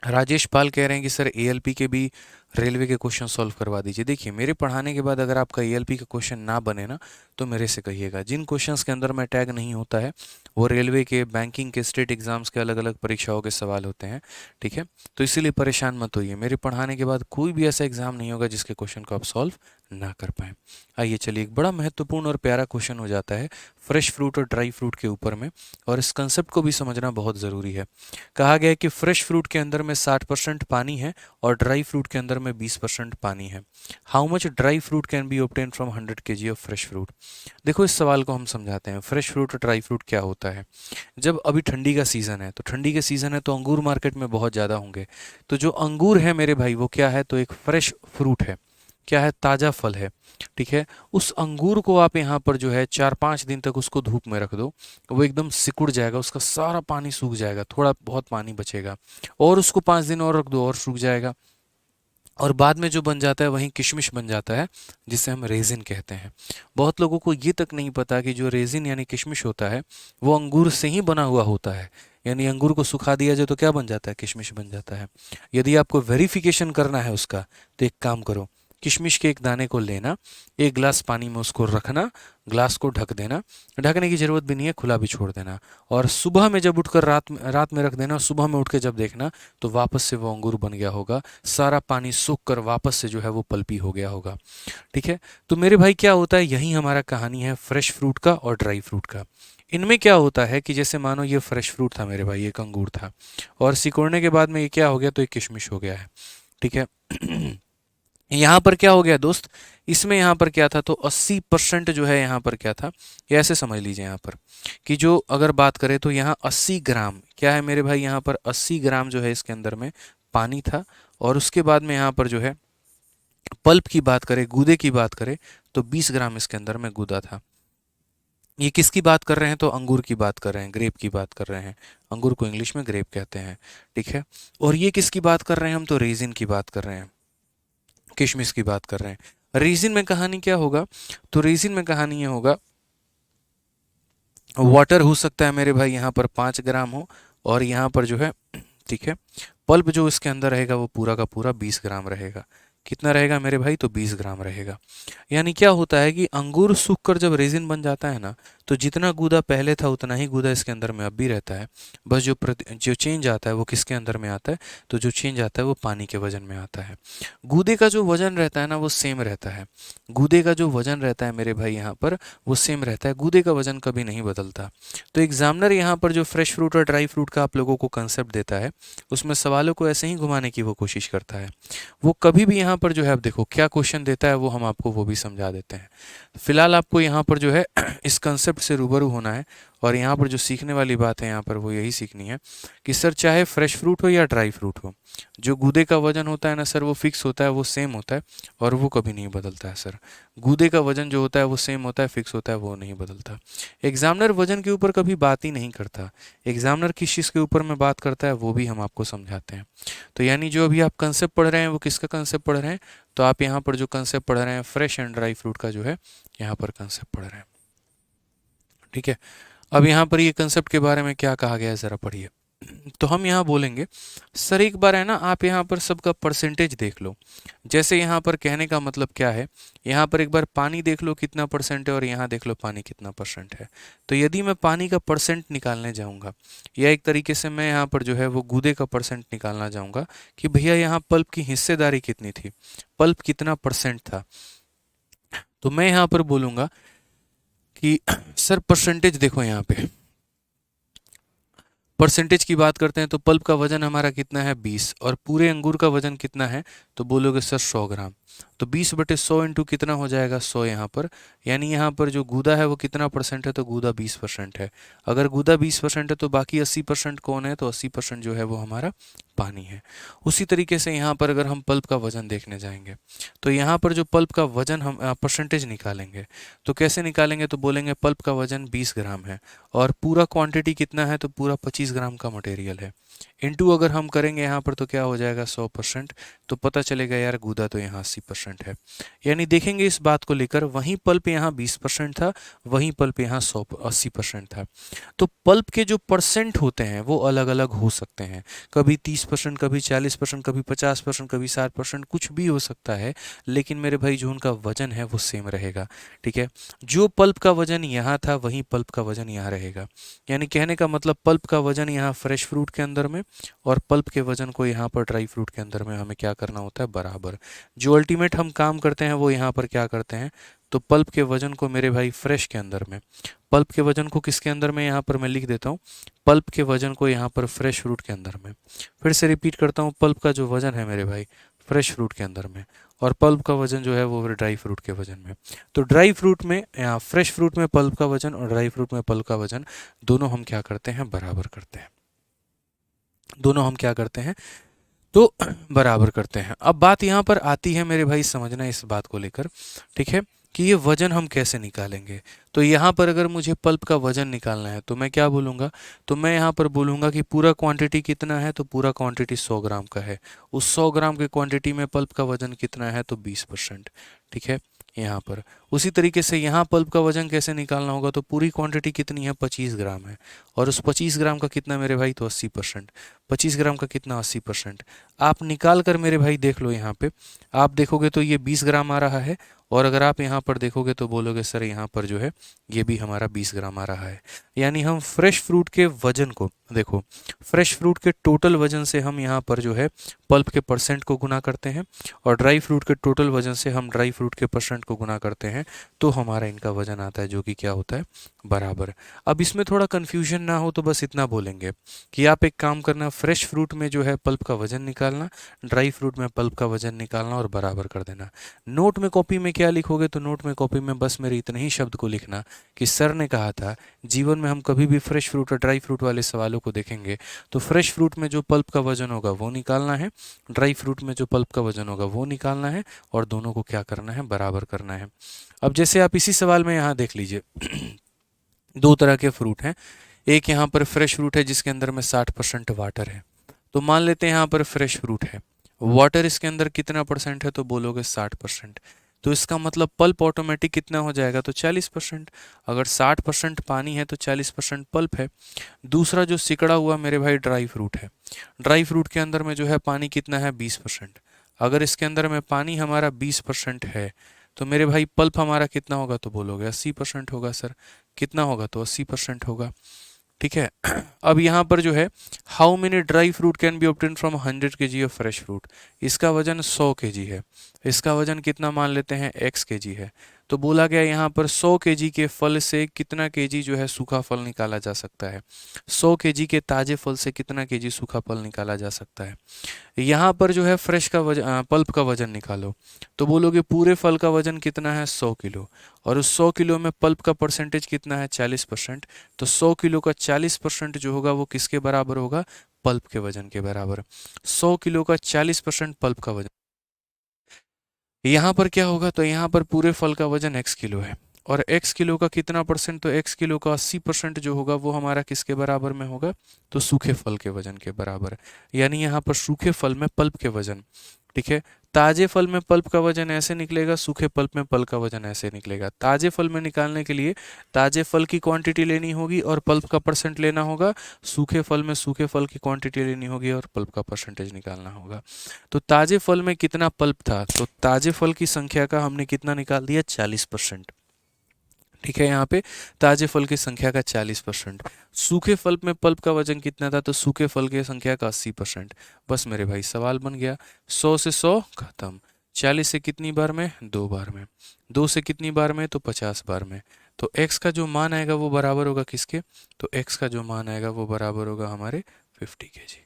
राजेश पाल कह रहे हैं कि सर एएलपी के भी रेलवे के क्वेश्चन सॉल्व करवा दीजिए। देखिए, मेरे पढ़ाने के बाद अगर आपका एएलपी का क्वेश्चन ना बने ना, तो मेरे से कहिएगा। जिन क्वेश्चंस के अंदर में टैग नहीं होता है वो रेलवे के, बैंकिंग के, स्टेट एग्जाम्स के, अलग अलग परीक्षाओं के सवाल होते हैं। ठीक है, तो इसीलिए परेशान मत होइए, मेरे पढ़ाने के बाद कोई भी ऐसा एग्जाम नहीं होगा जिसके क्वेश्चन को आप सॉल्व ना कर पाएँ। आइए चलिए, एक बड़ा महत्वपूर्ण और प्यारा क्वेश्चन हो जाता है फ्रेश फ्रूट और ड्राई फ्रूट के ऊपर में, और इस कंसेप्ट को भी समझना बहुत ज़रूरी है। कहा गया है कि फ्रेश फ्रूट के अंदर में 60% पानी है और ड्राई फ्रूट के अंदर में 20% पानी है। How much dry fruit can be obtain from 100 kg of fresh fruit? देखो, इस सवाल को हम समझाते हैं। फ्रेश फ्रूट और ड्राई फ्रूट क्या होता है? जब अभी ठंडी का सीज़न है, तो ठंडी के सीज़न है तो अंगूर मार्केट में बहुत ज़्यादा होंगे। तो जो अंगूर है मेरे भाई, वो क्या है? तो एक फ्रेश फ्रूट है। क्या है? ताज़ा फल है। ठीक है, उस अंगूर को आप यहाँ पर जो है 4-5 दिन तक उसको धूप में रख दो, वो एकदम सिकुड़ जाएगा, उसका सारा पानी सूख जाएगा, थोड़ा बहुत पानी बचेगा, और उसको 5 दिन और रख दो और सूख जाएगा, और बाद में जो बन जाता है वहीं किशमिश बन जाता है, जिसे हम रेजिन कहते हैं। बहुत लोगों को ये तक नहीं पता कि जो रेजिन यानी किशमिश होता है वो अंगूर से ही बना हुआ होता है। यानी अंगूर को सुखा दिया जाए तो क्या बन जाता है? किशमिश बन जाता है। यदि आपको वेरिफिकेशन करना है उसका, तो एक काम करो, किशमिश के एक दाने को लेना, एक गिलास पानी में उसको रखना, ग्लास को ढक देना, ढकने की ज़रूरत भी नहीं है, खुला भी छोड़ देना, और सुबह में जब उठकर रात में रख देना, सुबह में उठ के जब देखना तो वापस से वो अंगूर बन गया होगा, सारा पानी सूख कर वापस से जो है वो पल्पी हो गया होगा। ठीक है, तो मेरे भाई क्या होता है, यही हमारा कहानी है फ्रेश फ्रूट का और ड्राई फ्रूट का। इनमें क्या होता है कि जैसे मानो ये फ्रेश फ्रूट था मेरे भाई, एक अंगूर था, और सिकोड़ने के बाद में ये क्या हो गया? तो एक किशमिश हो गया है। ठीक है, यहाँ पर क्या हो गया दोस्त? इसमें यहाँ पर क्या था? तो 80% जो है यहाँ पर क्या था, ये ऐसे समझ लीजिए यहाँ पर कि जो अगर बात करें तो यहाँ 80 ग्राम क्या है मेरे भाई, यहाँ पर 80 ग्राम जो है इसके अंदर में पानी था, और उसके बाद में यहाँ पर जो है पल्प की बात करें, गूदे की बात करें, तो 20 ग्राम इसके अंदर में गूदा था। ये किसकी बात कर रहे हैं? तो अंगूर की बात कर रहे हैं, ग्रेप की बात कर रहे हैं। अंगूर को इंग्लिश में ग्रेप कहते हैं। ठीक है, और ये किसकी बात कर रहे हैं हम? तो रेजिन की बात कर रहे हैं, किशमिश की बात कर रहे हैं। रेजिन में कहानी क्या होगा? तो रेजिन में कहानी ये होगा, वाटर हो सकता है मेरे भाई यहाँ पर 5 ग्राम हो, और यहाँ पर जो है, ठीक है, पल्प जो इसके अंदर रहेगा वो पूरा का पूरा 20 ग्राम रहेगा। कितना रहेगा मेरे भाई? तो 20 ग्राम रहेगा। यानी क्या होता है कि अंगूर सूख कर जब रेजिन बन जाता है ना, तो जितना गूदा पहले था उतना ही गूदा इसके अंदर में अब भी रहता है। बस जो चेंज आता है वो किसके अंदर में आता है? तो जो चेंज आता है वो पानी के वजन में आता है। गूदे का जो वजन रहता है ना वो सेम रहता है। गूदे का जो वजन रहता है मेरे भाई यहाँ पर वो सेम रहता है, गूदे का वजन कभी नहीं बदलता। तो एग्जामिनर यहाँ पर जो फ्रेश फ्रूट और ड्राई फ्रूट का आप लोगों को कंसेप्ट देता है, उसमें सवालों को ऐसे ही घुमाने की वो कोशिश करता है। वो कभी भी यहाँ पर जो है, अब देखो क्या क्वेश्चन देता है वो हम आपको वो भी समझा देते हैं। फिलहाल आपको यहाँ पर जो है इस कंसेप्ट फैक्ट से रूबरू होना है। और यहाँ पर जो सीखने वाली बात है यहाँ पर वो यही सीखनी है कि सर चाहे फ्रेश फ्रूट हो या ड्राई फ्रूट हो, जो गूदे का वजन होता है ना सर वो फिक्स होता है, वो सेम होता है और वो कभी नहीं बदलता है सर। गूदे का वजन जो होता है वो सेम होता है, फिक्स होता है, वो नहीं बदलता। एग्जामिनर वजन के ऊपर कभी बात ही नहीं करता। एग्जामिनर किस चीज़ के ऊपर में बात करता है वो भी हम आपको समझाते हैं। तो यानी जो अभी आप कंसेप्ट पढ़ रहे हैं वो किसका कंसेप्ट पढ़ रहे हैं? तो आप यहाँ पर जो कंसेप्ट पढ़ रहे हैं फ्रेश एंड ड्राई फ्रूट का जो है यहाँ पर कंसेप्ट पढ़ रहे हैं। ठीक है, अब यहाँ पर ये कंसेप्ट के बारे में क्या कहा गया है ज़रा पढ़िए। तो हम यहाँ बोलेंगे सर एक बार है ना आप यहाँ पर सबका परसेंटेज देख लो। जैसे यहाँ पर कहने का मतलब क्या है, यहाँ पर एक बार पानी देख लो कितना परसेंट है और यहाँ देख लो पानी कितना परसेंट है। तो यदि मैं पानी का परसेंट निकालने जाऊँगा या एक तरीके से मैं यहाँ पर जो है वो गूदे का परसेंट निकालना चाहूँगा कि भैया यहाँ पल्प की हिस्सेदारी कितनी थी, पल्प कितना परसेंट था, तो मैं यहाँ पर बोलूँगा कि सर परसेंटेज देखो यहाँ पे परसेंटेज की बात करते हैं तो पल्प का वजन हमारा कितना है 20 और पूरे अंगूर का वजन कितना है, तो बोलोगे सर 100 ग्राम। तो 20/100 इंटू कितना हो जाएगा 100 यहाँ पर, यानी यहाँ पर जो गूदा है वो कितना परसेंट है, तो गूदा 20% है। अगर गूदा 20% है तो बाकी 80% कौन है, तो 80% जो है वो हमारा पानी है। उसी तरीके से यहाँ पर अगर हम पल्प का वजन देखने जाएंगे तो यहाँ पर जो पल्प का वजन हम परसेंटेज निकालेंगे तो कैसे निकालेंगे, तो बोलेंगे पल्प का वजन 20 ग्राम है और पूरा क्वांटिटी कितना है, तो पूरा 25 ग्राम का मटेरियल है। इनटू अगर हम करेंगे यहाँ पर तो क्या हो जाएगा 100%, तो पता चलेगा यार गूदा तो यहाँ 80% है। यानी देखेंगे इस बात को लेकर वहीं पल्प यहाँ 20% था, वहीं पल्प यहाँ 80% था। तो पल्प के जो परसेंट होते हैं वो अलग अलग हो सकते हैं, कभी 30%, कभी 40%, कभी 50%, कभी 60%, कुछ भी हो सकता है। लेकिन मेरे भाई जो उनका वजन है वो सेम रहेगा। ठीक है, जो पल्प का वजन यहाँ था वहीं पल्प का वजन यहाँ रहेगा। यानी कहने का मतलब पल्प का वजन यहाँ फ्रेश फ्रूट के अंदर में और पल्प के वजन को यहाँ पर ड्राई फ्रूट के अंदर में हमें क्या करना होता है, बराबर। जो अल्टीमेट हम काम करते हैं वो यहाँ पर क्या करते हैं, तो पल्प के वजन को मेरे भाई फ्रेश के अंदर में, पल्प के वजन को किसके अंदर में, यहाँ पर मैं लिख देता हूँ पल्प के वजन को यहाँ पर फ्रेश फ्रूट के अंदर में। फिर से रिपीट करता हूँ, पल्प का जो वजन है मेरे भाई फ्रेश फ्रूट के अंदर में और पल्प का वजन जो है वो ड्राई फ्रूट के वजन में। तो ड्राई फ्रूट में या फ्रेश फ्रूट में पल्प का वजन और ड्राई फ्रूट में पल्प का वजन दोनों हम क्या करते हैं, बराबर करते हैं। दोनों हम क्या करते हैं, तो बराबर करते हैं। अब बात यहाँ पर आती है मेरे भाई, समझना इस बात को लेकर, ठीक है, कि ये वजन हम कैसे निकालेंगे। तो यहाँ पर अगर मुझे पल्प का वजन निकालना है तो मैं क्या बोलूँगा, तो मैं यहाँ पर बोलूँगा कि पूरा क्वांटिटी कितना है, तो पूरा क्वांटिटी 100 ग्राम का है। उस 100 ग्राम के क्वांटिटी में पल्प का वजन कितना है, तो 20%। ठीक है, यहाँ पर उसी तरीके से यहाँ पल्प का वजन कैसे निकालना होगा, तो पूरी क्वांटिटी कितनी है, 25 ग्राम है और उस 25 ग्राम का कितना मेरे भाई, तो 80%। 25 ग्राम का कितना, 80%। आप निकाल कर मेरे भाई देख लो, यहाँ पे आप देखोगे तो ये 20 ग्राम आ रहा है और अगर आप यहाँ पर देखोगे तो बोलोगे सर यहाँ पर जो है ये भी हमारा 20 ग्राम आ रहा है। यानी हम फ्रेश फ्रूट के वजन को देखो, फ्रेश फ्रूट के टोटल वजन से हम यहाँ पर जो है पल्प के परसेंट को गुना करते हैं और ड्राई फ्रूट के टोटल वजन से हम ड्राई फ्रूट के परसेंट को गुना करते हैं, तो हमारा इनका वजन आता है जो कि क्या होता है, बराबर। अब इसमें थोड़ा कन्फ्यूजन ना हो तो बस इतना बोलेंगे कि आप एक काम करना, फ्रेश फ्रूट में जो है पल्प का वजन निकालना, ड्राई फ्रूट में पल्प का वजन निकालना और बराबर कर देना। नोट में कॉपी में क्या लिखोगे, तो नोट में कॉपी में बस मेरे इतने ही शब्द को लिखना कि सर ने कहा था जीवन में हम कभी भी फ्रेश फ्रूट और ड्राई फ्रूट वाले सवालों को देखेंगे तो फ्रेश फ्रूट में जो पल्प का वजन होगा वो निकालना है, ड्राई फ्रूट में जो पल्प का वजन होगा वो निकालना है और दोनों को क्या करना है, बराबर करना है। अब जैसे आप इसी सवाल में यहाँ देख लीजिए दो तरह के फ्रूट हैं। एक यहाँ पर फ्रेश फ्रूट है जिसके अंदर में 60% वाटर है, तो मान लेते हैं यहाँ पर फ्रेश फ्रूट है, वाटर इसके अंदर कितना परसेंट है, तो बोलोगे 60%। तो इसका मतलब पल्प ऑटोमेटिक कितना हो जाएगा, तो 40%। अगर 60% पानी है तो 40% पल्प है। दूसरा जो सिकड़ा हुआ मेरे भाई ड्राई फ्रूट है, ड्राई फ्रूट के अंदर में जो है पानी कितना है, 20%। अगर इसके अंदर में पानी हमारा 20% है तो मेरे भाई पल्प हमारा कितना होगा, तो बोलोगे 80% होगा। सर कितना होगा, तो 80% होगा। ठीक है, अब यहाँ पर जो है how many dry fruit can be obtain from 100 kg of fresh fruit, इसका वजन 100 kg है। इसका वजन कितना मान लेते हैं, x kg है। तो बोला गया यहाँ पर 100 kg के फल से कितना kg जो है सूखा फल निकाला जा सकता है। 100 kg के ताजे फल से कितना kg सूखा फल निकाला जा सकता है। यहाँ पर जो है फ्रेश का वजन, पल्प का वजन निकालो। तो बोलोगे पूरे फल का वजन कितना है, 100 किलो, और उस 100 किलो में पल्प का परसेंटेज कितना है, 40%। तो 100 किलो का 40% जो होगा वो किसके बराबर होगा, पल्प के वजन के बराबर। 100 किलो का 40% पल्प का वजन। यहाँ पर क्या होगा, तो यहाँ पर पूरे फल का वजन x किलो है, और x किलो का कितना परसेंट, तो x किलो का 80% जो होगा वो हमारा किसके बराबर में होगा, तो सूखे फल के वजन के बराबर। यानी यहाँ पर सूखे फल में पल्प के वजन, ठीक है। ताजे फल में पल्प का वजन ऐसे निकलेगा, सूखे पल्प में पल्प का वजन ऐसे निकलेगा। ताजे फल में निकालने के लिए ताजे फल की क्वांटिटी लेनी होगी और पल्प का परसेंट लेना होगा। सूखे फल में सूखे फल की क्वांटिटी लेनी होगी और पल्प का परसेंटेज निकालना होगा। तो ताजे फल में कितना पल्प था, तो ताजे फल की संख्या का हमने कितना निकाल दिया, 40%। ठीक है, यहाँ पे ताजे फल की संख्या का 40%। सूखे फल में पल्प का वजन कितना था, तो सूखे फल की संख्या का 80%। बस मेरे भाई सवाल बन गया। 100 से 100 खत्म। 40 से कितनी बार में, 2 बार में। 2 से कितनी बार में, तो 50 बार में। तो x का जो मान आएगा वो बराबर होगा किसके, तो x का जो मान आएगा वो बराबर होगा हमारे 50 kg।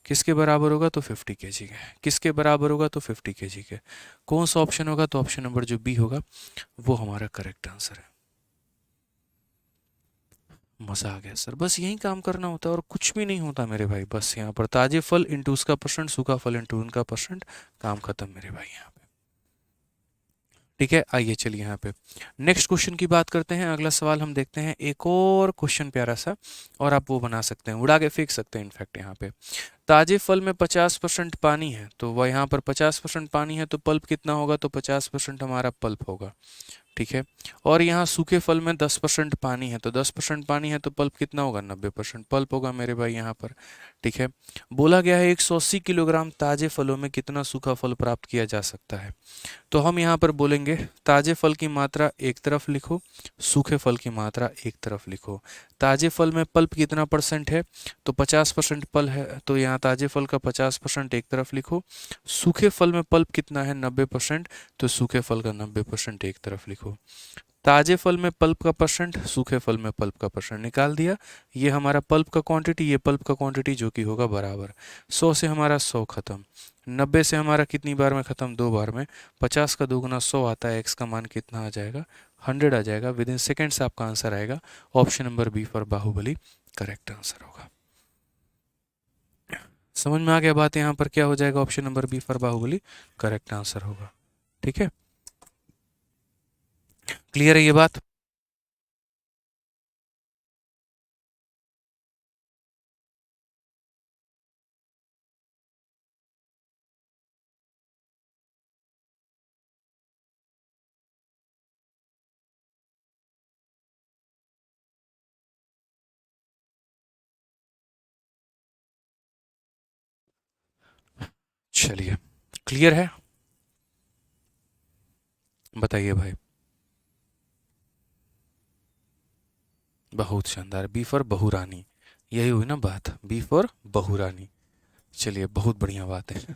किसके बराबर होगा, तो 50 kg के। किसके बराबर होगा, तो 50 kg के। कौन सा ऑप्शन होगा, तो ऑप्शन नंबर जो बी होगा वो हमारा करेक्ट आंसर है। मज़ा आ गया सर, बस यही काम करना होता है और कुछ भी नहीं होता मेरे भाई। बस यहाँ पर ताजे फल इंटू उसका परसेंट, सूखा फल इंटू उनका परसेंट, काम खत्म मेरे भाई यहाँ पे। ठीक है, आइए चलिए यहाँ पे नेक्स्ट क्वेश्चन की बात करते हैं। अगला सवाल हम देखते हैं, एक और क्वेश्चन प्यारा सा, और आप वो बना सकते हैं, उड़ा के फेंक सकते हैं इनफैक्ट। यहाँ पे ताजे फल में 50% पानी है, तो वह यहाँ पर 50% पानी है, तो पल्प कितना होगा, तो 50% हमारा पल्प होगा। ठीक है, और यहाँ सूखे फल में 10% पानी है, तो 10% पानी है तो पल्प कितना होगा, 90% पल्प होगा मेरे भाई यहाँ पर। ठीक है, बोला गया है 180 किलोग्राम ताजे फलों में कितना सूखा फल प्राप्त किया जा सकता है। तो हम यहाँ पर बोलेंगे ताजे फल की मात्रा एक तरफ लिखो, सूखे फल की मात्रा एक तरफ लिखो। ताजे फल में पल्प कितना परसेंट है, तो 50% पल है, तो यहाँ ताजे फल का 50% एक तरफ लिखो। सूखे फल में पल्प कितना है, 90%, तो सूखे फल का 90% एक तरफ लिखो। ताजे फल में पल्प का परसेंट, सूखे फल में पल्प का परसेंट निकाल दिया। ये हमारा पल्प का क्वांटिटी, ये पल्प का क्वांटिटी, जो कि होगा बराबर। 100 से हमारा 100 खत्म। 90 से हमारा कितनी बार में खत्म, 2 बार में। 50 का दोगुना 100 आता है, x का मान कितना आ जाएगा, 100 आ जाएगा। विद इन सेकेंड्स आपका आंसर आएगा। Option number B for Baahubali correct answer होगा। समझ में आ गया बात, यहाँ पर क्या हो जाएगा, option number B for Baahubali correct answer होगा। ठीक है, क्लियर है ये बात। चलिए, क्लियर है, बताइए भाई। बहुत शानदार, बी फॉर बहुरानी, यही हुई ना बात, बी फॉर बहुरानी। चलिए, बहुत बढ़िया बात है।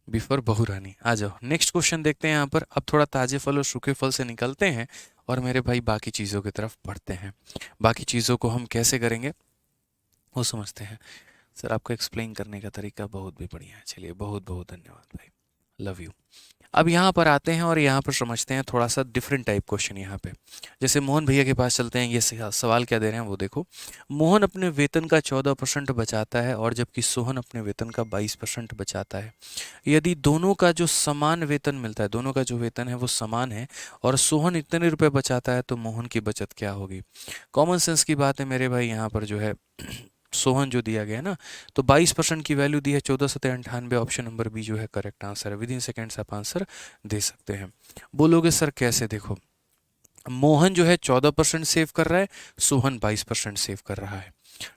बी फॉर बहुरानी। आ जाओ नेक्स्ट क्वेश्चन देखते हैं। यहाँ पर अब थोड़ा ताजे फल और सूखे फल से निकलते हैं और मेरे भाई बाकी चीज़ों की तरफ बढ़ते हैं। बाकी चीज़ों को हम कैसे करेंगे वो समझते हैं। सर आपका एक्सप्लेन करने का तरीका बहुत भी बढ़िया है, चलिए बहुत बहुत धन्यवाद भाई, लव यू। अब यहाँ पर आते हैं और यहाँ पर समझते हैं थोड़ा सा डिफरेंट टाइप क्वेश्चन। यहाँ पे जैसे मोहन भैया के पास चलते हैं, ये सवाल क्या दे रहे हैं वो देखो। मोहन अपने वेतन का 14% बचाता है और जबकि सोहन अपने वेतन का 22% बचाता है। यदि दोनों का जो समान वेतन मिलता है, दोनों का जो वेतन है वो समान है और सोहन इतने रुपए बचाता है, तो मोहन की बचत क्या होगी। कॉमन सेंस की बात है मेरे भाई, यहाँ पर जो है सोहन जो दिया गया है ना, तो 22% की वैल्यू दी है, 1498। ऑप्शन नंबर बी जो है करेक्ट आंसर है। विद इन सेकेंड्स आप आंसर दे सकते हैं। बोलोगे सर कैसे, देखो मोहन जो है 14% सेव कर रहा है, सोहन 22% सेव कर रहा है।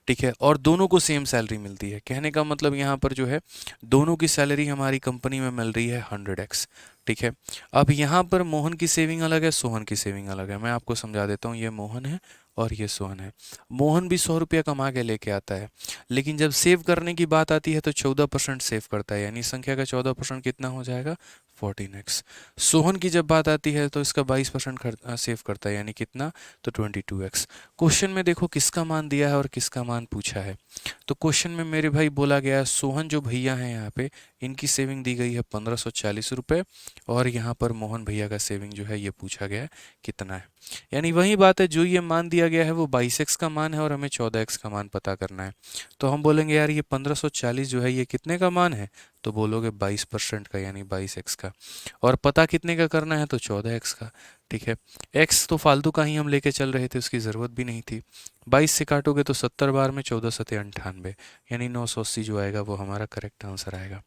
ठीक है, और दोनों को सेम सैलरी मिलती है। कहने का मतलब यहाँ पर जो है दोनों की सैलरी हमारी कंपनी में मिल रही है 100x। ठीक है, अब यहाँ पर मोहन की सेविंग अलग है, सोहन की सेविंग अलग है। मैं आपको समझा देता हूँ, ये मोहन है और ये सोहन है। मोहन भी 100 रुपया कमा के लेके आता है, लेकिन जब सेव करने की बात आती है तो 14% सेव करता है, यानी संख्या का 14% कितना हो जाएगा, 14x। सोहन की जब बात आती है तो इसका 22% सेव करता है, यानी कितना, तो 22x। क्वेश्चन में देखो किसका मान दिया है और किसका मान पूछा है। तो क्वेश्चन में मेरे भाई बोला गया है सोहन जो भैया हैं यहाँ पे, इनकी सेविंग दी गई है 1540 रुपये, और यहाँ पर मोहन भैया का सेविंग जो है ये पूछा गया है कितना है। यानी वही बात है, जो ये मान दिया गया है वो 22x का मान है और हमें 14x का मान पता करना है। तो हम बोलेंगे यार ये 1540 जो है ये कितने का मान है, तो बोलोगे 22% का, यानी 22x का। और पता कितने का करना है, तो 14x का। ठीक है, x तो फालतू का ही हम लेके चल रहे थे, उसकी ज़रूरत भी नहीं थी। 22 से काटोगे तो 70 बार में 14 सत्ते 98, यानी 980 जो आएगा वो हमारा करेक्ट आंसर आएगा।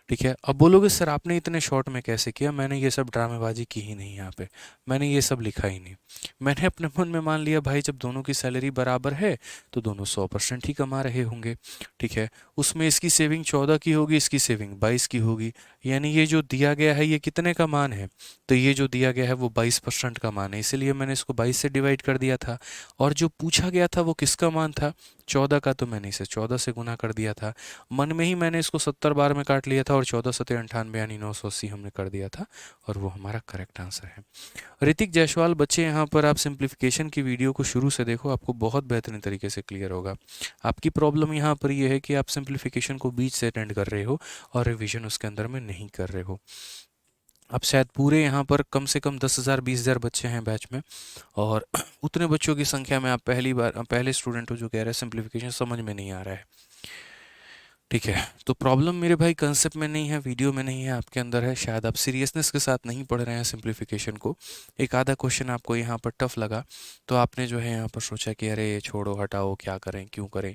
ठीक है, अब बोलोगे सर आपने इतने शॉर्ट में कैसे किया, मैंने ये सब ड्रामेबाजी की ही नहीं यहाँ पे, मैंने ये सब लिखा ही नहीं। मैंने अपने मन में मान लिया भाई जब दोनों की सैलरी बराबर है तो दोनों 100% ही कमा रहे होंगे। ठीक है, उसमें इसकी सेविंग 14 की होगी, इसकी सेविंग 22 की होगी, यानी ये जो दिया गया है ये कितने का मान है, तो ये जो दिया गया है वो 22% का मान है, इसीलिए मैंने इसको 22 से डिवाइड कर दिया था। और जो पूछा गया था वो किसका मान था, 14 का, तो मैंने इसे 14 से गुना कर दिया था। मन में ही मैंने इसको 70 बार में काट लिया था और 14 सत्ते 98 यानी 980 हमने कर दिया था, और वो हमारा करेक्ट आंसर है। ऋतिक जायसवाल बच्चे, यहाँ पर आप सिंप्लीफिकेशन की वीडियो को शुरू से देखो, आपको बहुत बेहतरीन तरीके से क्लियर होगा। आपकी प्रॉब्लम यहाँ पर ये है कि आप सिंप्लीफिकेशन को बीच से अटेंड कर रहे हो और रिवीजन उसके अंदर में नहीं कर रहे हो। अब शायद पूरे यहाँ पर कम से कम 10,000 20,000 बच्चे हैं बैच में, और उतने बच्चों की संख्या में आप पहले स्टूडेंट हो जो कह रहे हैं सिंप्लीफिकेशन समझ में नहीं आ रहा है। ठीक है, तो प्रॉब्लम मेरे भाई कंसेप्ट में नहीं है, वीडियो में नहीं है, आपके अंदर है। शायद आप सीरियसनेस के साथ नहीं पढ़ रहे हैं सिंप्लीफिकेशन को। एक आधा क्वेश्चन आपको यहाँ पर टफ लगा तो आपने जो है यहाँ पर सोचा कि अरे ये छोड़ो हटाओ, क्या करें क्यों करें।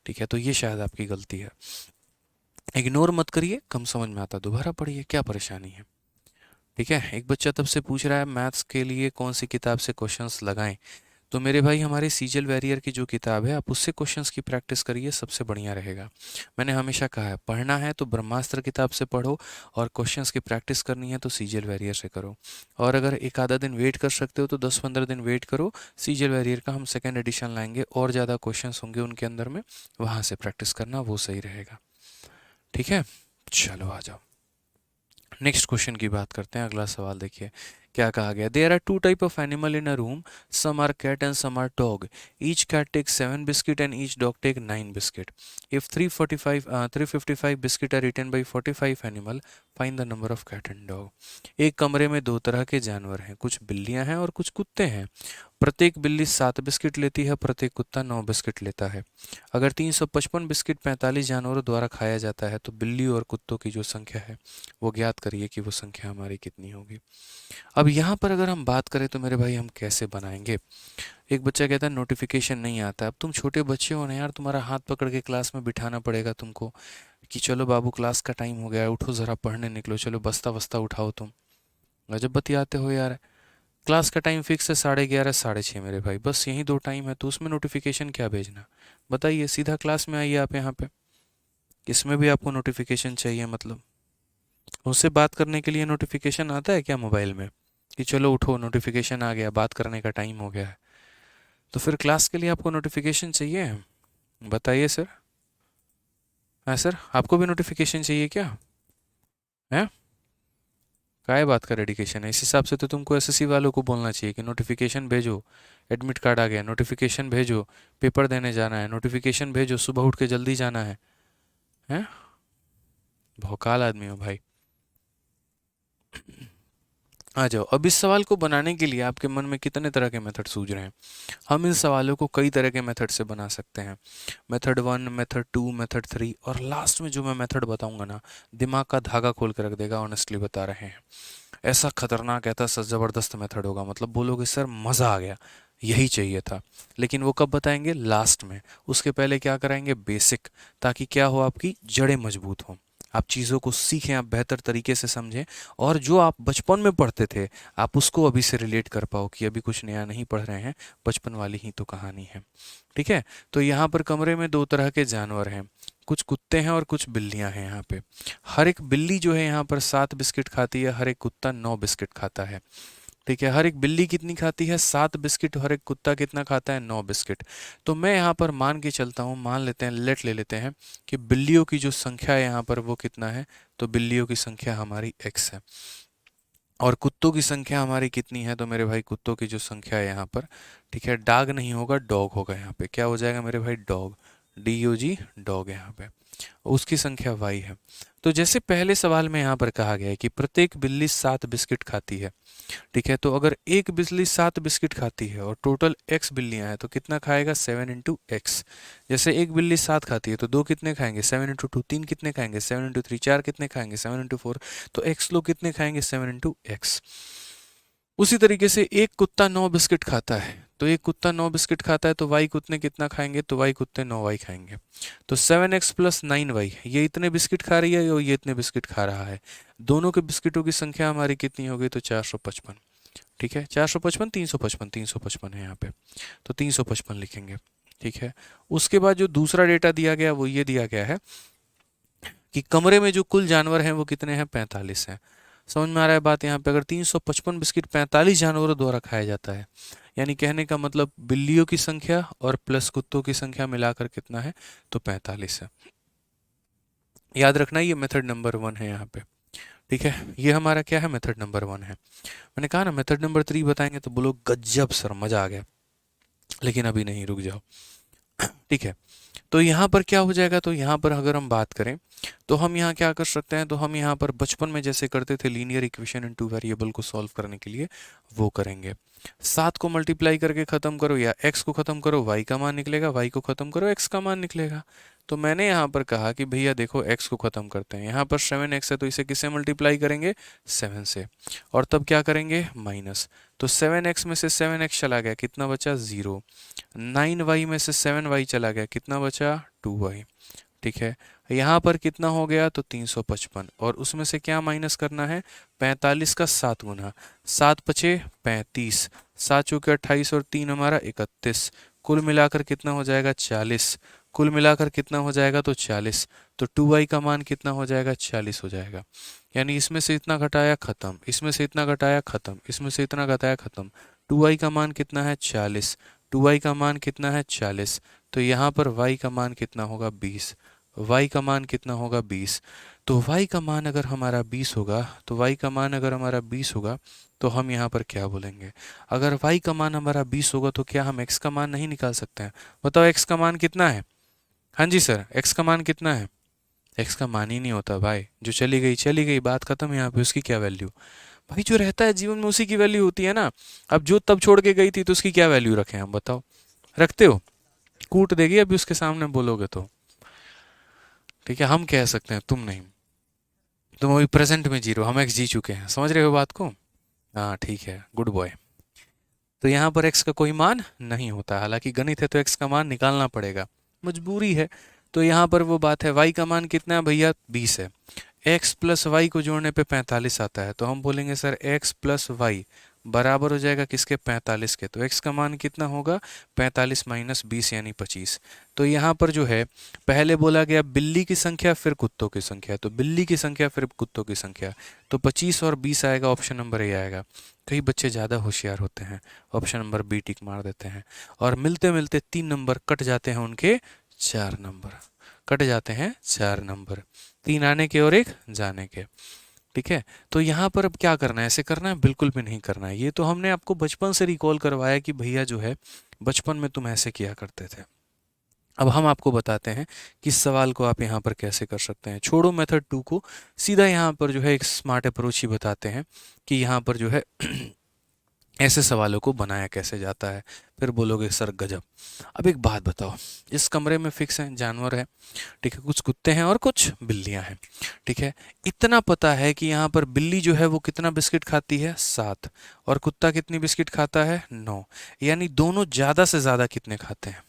ठीक है, तो ये शायद आपकी गलती है। इग्नोर मत करिए, कम समझ में आता दोबारा पढ़िए, क्या परेशानी है। ठीक है, एक बच्चा तब से पूछ रहा है मैथ्स के लिए कौन सी किताब से क्वेश्चंस लगाएं। तो मेरे भाई हमारे सीजल वेरियर की जो किताब है आप उससे क्वेश्चंस की प्रैक्टिस करिए, सबसे बढ़िया रहेगा। मैंने हमेशा कहा है पढ़ना है तो ब्रह्मास्त्र किताब से पढ़ो, और क्वेश्चंस की प्रैक्टिस करनी है तो सीजल वेरियर से करो। और अगर एक आधा दिन वेट कर सकते हो तो 10-15 दिन वेट करो, सीजल वेरियर का हम सेकेंड एडिशन लाएंगे और ज़्यादा क्वेश्चंस होंगे उनके अंदर में, वहाँ से प्रैक्टिस करना वो सही रहेगा। ठीक है, चलो आ जाओ नेक्स्ट क्वेश्चन की बात करते हैं। अगला सवाल देखिए क्या कहा गया। There are two type of animal in a room, some are cat and some are dog, each cat take 7 biscuit and each dog take 9 biscuit. If 355 biscuit are eaten by 45 animal, find the number of cat and dog. एक कमरे में दो तरह के जानवर हैं, कुछ बिल्लियां हैं और कुछ कुत्ते हैं। प्रत्येक बिल्ली 7 बिस्किट लेती है, प्रत्येक कुत्ता 9 बिस्किट लेता है। अगर 355 बिस्किट 45 जानवरों द्वारा खाया जाता है तो बिल्ली और कुत्तों की जो संख्या है वो ज्ञात करिए कि वो संख्या हमारी कितनी होगी। अब यहाँ पर अगर हम बात करें तो मेरे भाई हम कैसे बनाएंगे। एक बच्चा कहता है नोटिफिकेशन नहीं आता। अब तुम छोटे बच्चे हो ना यार, तुम्हारा हाथ पकड़ के क्लास में बिठाना पड़ेगा तुमको कि चलो बाबू क्लास का टाइम हो गया है, उठो ज़रा पढ़ने निकलो, चलो बस्ता वस्ता उठाओ। तुम गजब बतियाते हो यार। क्लास का टाइम फिक्स है 11:30 6:30 मेरे भाई, बस यही दो टाइम है, तो उसमें नोटिफिकेशन क्या भेजना। बताइए, सीधा क्लास में आइए आप यहाँ पे, इसमें भी आपको नोटिफिकेशन चाहिए? मतलब उससे बात करने के लिए नोटिफिकेशन आता है क्या मोबाइल में कि चलो उठो नोटिफिकेशन आ गया, बात करने का टाइम हो गया है? तो फिर क्लास के लिए आपको नोटिफिकेशन चाहिए? बताइए सर। हाँ सर, आपको भी नोटिफिकेशन चाहिए क्या है? काय बात का डेडिकेशन है? इस हिसाब से तो तुमको एसएससी वालों को बोलना चाहिए कि नोटिफिकेशन भेजो, एडमिट कार्ड आ गया, नोटिफिकेशन भेजो, पेपर देने जाना है, नोटिफिकेशन भेजो, सुबह उठ के जल्दी जाना है। हैं, भौकाल आदमी हो भाई। आ जाओ, अब इस सवाल को बनाने के लिए आपके मन में कितने तरह के मेथड सूझ रहे हैं। हम इन सवालों को कई तरह के मेथड से बना सकते हैं। मेथड 1, मेथड 2, मेथड 3, और लास्ट में जो मैं मेथड बताऊंगा ना, दिमाग का धागा खोल के रख देगा। ऑनेस्टली बता रहे हैं, ऐसा खतरनाक, ऐसा ज़बरदस्त मेथड होगा, मतलब बोलोगे सर मज़ा आ गया, यही चाहिए था। लेकिन वो कब बताएंगे? लास्ट में। उसके पहले क्या कराएंगे? बेसिक, ताकि क्या हो, आपकी जड़ें मजबूत हों। आप चीज़ों को सीखें, आप बेहतर तरीके से समझें, और जो आप बचपन में पढ़ते थे आप उसको अभी से रिलेट कर पाओ कि अभी कुछ नया नहीं पढ़ रहे हैं, बचपन वाली ही तो कहानी है। ठीक है। तो यहाँ पर कमरे में दो तरह के जानवर हैं, कुछ कुत्ते हैं और कुछ बिल्लियां हैं यहाँ पे। हर एक बिल्ली जो है यहाँ पर 7 बिस्किट खाती है, हर एक कुत्ता 9 बिस्किट खाता है। ठीक है। हर एक बिल्ली कितनी खाती है? 7 बिस्किट। हर एक कुत्ता कितना खाता है? 9 बिस्किट। तो मैं यहाँ पर मान के चलता हूँ, मान लेते हैं, ले लेते हैं कि बिल्लियों की जो संख्या है यहाँ पर वो कितना है, तो बिल्लियों की संख्या हमारी x है, और कुत्तों की संख्या हमारी कितनी है, तो मेरे भाई कुत्तों की जो संख्या है यहाँ पर, ठीक है, डॉग नहीं होगा, डॉग होगा। यहाँ पे क्या हो जाएगा मेरे भाई? डॉग, DOG, डॉग यहाँ पे। उसकी संख्या y है। तो जैसे पहले सवाल में यहाँ पर कहा गया है कि प्रत्येक बिल्ली 7 बिस्किट खाती है। ठीक है। तो अगर एक बिल्ली 7 बिस्किट खाती है और टोटल x बिल्लियां हैं तो कितना खाएगा? 7 × x। जैसे एक बिल्ली 7 खाती है तो दो कितने खाएंगे? 7 × 2। तीन कितने खाएंगे? 7 × 3। चार कितने खाएंगे? 7 × 4। तो x लोग कितने खाएंगे? 7 × x। उसी तरीके से एक कुत्ता 9 बिस्किट खाता है, तो एक कुत्ता 9 बिस्किट खाता है तो y कुत्ते कितना खाएंगे? तो y कुत्ते 9y खाएंगे। तो 7x + 9y, ये इतने बिस्किट खा रही है और ये इतने बिस्किट खा रहा है। दोनों के बिस्किटों की संख्या हमारी कितनी होगी? तो 455। ठीक है। 455, 355, 355 है यहाँ पे, तो 355 लिखेंगे। ठीक है। उसके बाद जो दूसरा डेटा दिया गया वो ये दिया गया है कि कमरे में जो कुल जानवर हैं वो कितने हैं? 45 हैं। समझ में आ रहा है बात? यहाँ पे अगर 355 बिस्किट 45 जानवरों द्वारा खाया जाता है, यानी कहने का मतलब बिल्लियों की संख्या और प्लस कुत्तों की संख्या मिलाकर कितना है? तो 45 है। याद रखना ये मेथड नंबर 1 है यहाँ पे। ठीक है। ये हमारा क्या है? मेथड नंबर 1 है। मैंने कहा ना मेथड नंबर 3 बताएंगे तो बोलो गजब सर मजा आ गया, लेकिन अभी नहीं, रुक जाओ। ठीक है। तो यहाँ पर क्या हो जाएगा? तो यहाँ पर अगर हम बात करें तो हम यहाँ क्या कर सकते हैं? तो हम यहाँ पर बचपन में जैसे करते थे लीनियर इक्वेशन इन 2 वेरिएबल को सॉल्व करने के लिए, वो करेंगे। 7 को मल्टीप्लाई करके खत्म करो या x को खत्म करो, y का मान निकलेगा, y को खत्म करो, x का मान निकलेगा। तो मैंने यहाँ पर कहा कि भैया देखो x को खत्म करते हैं, यहाँ पर 7x है तो इसे किससे मल्टीप्लाई करेंगे? 7 से, और तब क्या करेंगे? माइनस। तो 7x में से 7x चला गया, कितना बचा? 0। 9y में से 7y चला गया, कितना बचा? 2y। ठीक है। यहाँ पर कितना हो गया? तो 355, और उसमें से क्या माइनस करना है? 45 का 7 गुना, 7 पचे 35, 7 चौके 28 और 3 हमारा 31, कुल मिलाकर कितना हो जाएगा? 40। कुल मिलाकर कितना हो जाएगा? तो 40। तो 2y का मान कितना हो जाएगा? 40 हो जाएगा। यानी इसमें से इतना घटाया खत्म, इसमें से इतना घटाया खत्म, इसमें से इतना घटाया खत्म। 2y का मान कितना है? 40। 2y का मान कितना है? 40। तो यहाँ पर y का मान कितना होगा? 20। y का मान कितना होगा? 20। तो y का मान अगर हमारा 20 होगा, तो y का मान अगर हमारा 20 होगा तो हम यहाँ पर क्या बोलेंगे? अगर y का मान हमारा 20 होगा तो क्या हम x का मान नहीं निकाल सकते हैं? बताओ x का मान कितना है? हाँ जी सर, x का मान कितना है? x का मान ही नहीं होता भाई, जो चली गई चली गई, बात खत्म। यहाँ पे उसकी क्या वैल्यू? भाई जो रहता है जीवन में उसी की वैल्यू होती है ना। अब जो तब छोड़ के गई थी तो उसकी क्या वैल्यू रखें हम? बताओ, रखते हो? कूट देगी अभी उसके सामने बोलोगे तो। ठीक है। हम कह सकते हैं, तुम नहीं। तुम अभी प्रेजेंट में जी रहे हो, हम एक्स जी चुके हैं, समझ रहे हो बात को? हाँ ठीक है, गुड बॉय। तो यहाँ पर एक्स का कोई मान नहीं होता, हालांकि गणित है तो एक्स का मान निकालना पड़ेगा, मजबूरी है। तो यहाँ पर वो बात है, वाई का मान कितना है भैया? 20 है। एक्स प्लस वाई को जोड़ने पे 45 आता है, तो हम बोलेंगे सर एक्स प्लस वाई बराबर हो जाएगा किसके? 45 के। तो एक्स का मान कितना होगा? 45 - 20 यानी 25। तो यहाँ पर जो है पहले बोला गया बिल्ली की संख्या फिर कुत्तों की संख्या, तो बिल्ली की संख्या फिर कुत्तों की संख्या, तो 25 और 20 आएगा, ऑप्शन नंबर ए आएगा। कई बच्चे ज़्यादा होशियार होते हैं, ऑप्शन नंबर बी टिक मार देते हैं, और मिलते मिलते 3 नंबर कट जाते हैं उनके, 4 नंबर कट जाते हैं, 4 नंबर, 3 आने के और 1 जाने के। ठीक है। तो यहाँ पर अब क्या करना है? ऐसे करना है? बिल्कुल भी नहीं करना है। ये तो हमने आपको बचपन से रिकॉल करवाया कि भैया जो है बचपन में तुम ऐसे किया करते थे। अब हम आपको बताते हैं कि इस सवाल को आप यहाँ पर कैसे कर सकते हैं। छोड़ो मेथड 2 को, सीधा यहाँ पर जो है एक स्मार्ट अप्रोच ही बताते हैं कि यहाँ पर जो है ऐसे सवालों को बनाया कैसे जाता है। फिर बोलोगे सर गजब। अब एक बात बताओ, इस कमरे में फिक्स हैं जानवर है, ठीक है, कुछ कुत्ते हैं और कुछ बिल्लियां हैं। ठीक है। इतना पता है कि यहाँ पर बिल्ली जो है वो कितना बिस्किट खाती है? 7। और कुत्ता कितनी बिस्किट खाता है? 9। यानी दोनों ज़्यादा से ज़्यादा कितने खाते हैं?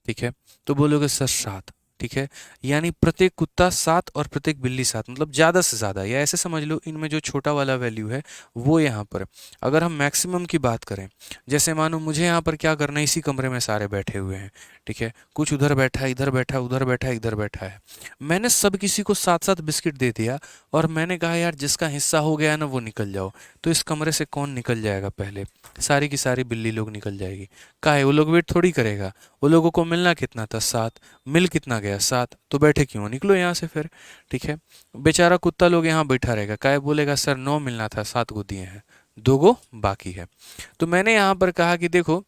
ठीक है। तो बोलोगे सर 7। ठीक है, यानी प्रत्येक कुत्ता 7 और प्रत्येक बिल्ली 7, मतलब ज़्यादा से ज़्यादा, या ऐसे समझ लो इनमें जो छोटा वाला वैल्यू है वो यहाँ पर है। अगर हम मैक्सिमम की बात करें, जैसे मानो मुझे यहाँ पर क्या करना है, इसी कमरे में सारे बैठे हुए हैं, ठीक है, कुछ उधर बैठा है, इधर बैठा है, उधर बैठा है, इधर बैठा है, मैंने सब किसी को 7-7 बिस्किट दे दिया और मैंने कहा यार जिसका हिस्सा हो गया ना वो निकल जाओ। तो इस कमरे से कौन निकल जाएगा? पहले सारी की सारी बिल्ली लोग निकल जाएगी। काहे? वो लोग वेट थोड़ी करेगा, वो लोगों को मिलना कितना था? 7। मिल कितना गया? 7। तो बैठे क्यों? निकलो यहाँ से फिर, ठीक है। बेचारा कुत्ता लोग यहाँ बैठा रहेगा, काहे? बोलेगा सर 9 मिलना था, 7 को दिए हैं, 2 गो बाकी है। तो मैंने यहाँ पर कहा कि देखो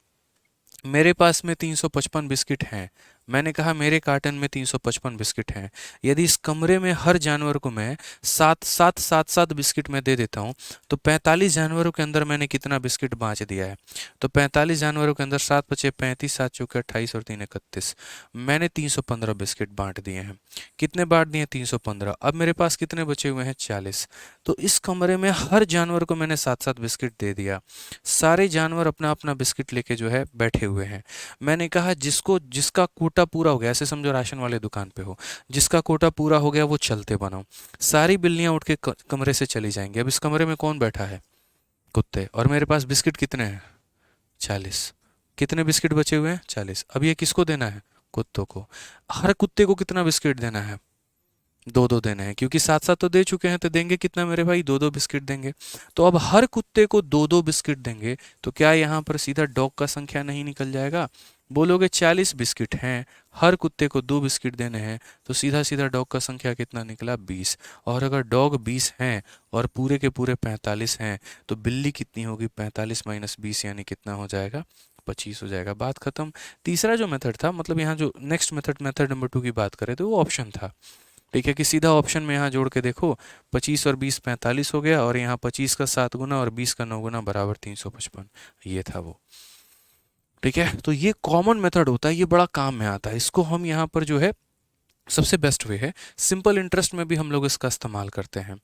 मेरे पास में 355 बिस्किट हैं। मैंने कहा मेरे कार्टन में 355 बिस्किट हैं। यदि इस कमरे में हर जानवर को मैं 7-7 बिस्किट में दे देता हूँ, तो 45 जानवरों के अंदर मैंने कितना बिस्किट बाँच दिया है? तो 45 जानवरों के अंदर 7 पचे 35, 7 चौके 28 और 3 31। मैंने 315 बिस्किट बाँट दिए हैं। कितने बाँट दिए? 315। अब मेरे पास कितने बचे हुए हैं? 40। तो इस कमरे में हर जानवर को मैंने 7-7 बिस्किट दे दिया। सारे जानवर अपना अपना बिस्किट लेके जो है बैठे हुए हैं। मैंने कहा जिसको जिसका कोटा पूरा हो गया, ऐसे समझो राशन वाले दुकान पे हो, जिसका कोटा पूरा हो गया वो चलते बनो। सारी बिल्लियां उठ के कमरे से चली जाएंगी। अब इस कमरे में कौन बैठा है? कुत्ते। और मेरे पास बिस्किट कितने हैं? 40। कितने बिस्किट बचे हुए हैं? 40। अब ये किसको देना है? कुत्तों को। हर कुत्ते को कितना बिस्किट देना है? 2-2 देने हैं, क्योंकि 7-7 तो दे चुके हैं, तो देंगे कितना मेरे भाई? 2-2 बिस्किट देंगे। तो अब हर कुत्ते को 2-2 बिस्किट देंगे, तो क्या यहाँ पर सीधा डॉग का संख्या नहीं निकल जाएगा? बोलोगे 40 बिस्किट हैं, हर कुत्ते को 2 बिस्किट देने हैं, तो सीधा सीधा डॉग का संख्या कितना निकला? 20। और अगर डॉग 20 हैं और पूरे के पूरे 45 हैं, तो बिल्ली कितनी होगी? 45 माइनस 20 यानी कितना हो जाएगा? 25 हो जाएगा। बात खत्म। तीसरा जो मेथड था, मतलब यहाँ जो नेक्स्ट मेथड, मेथड नंबर 2 की बात करें, तो वो ऑप्शन था, ठीक है, कि सीधा ऑप्शन में यहाँ जोड़ के देखो, 25 और 20 45 हो गया, और यहाँ 25 का 7 गुना और 20 का 9 गुना बराबर 355। ये था वो, ठीक है। तो ये कॉमन मेथड होता है, ये बड़ा काम में आता है। इसको हम यहाँ पर जो है सबसे बेस्ट वे है, सिंपल इंटरेस्ट में भी हम लोग इसका इस्तेमाल करते हैं,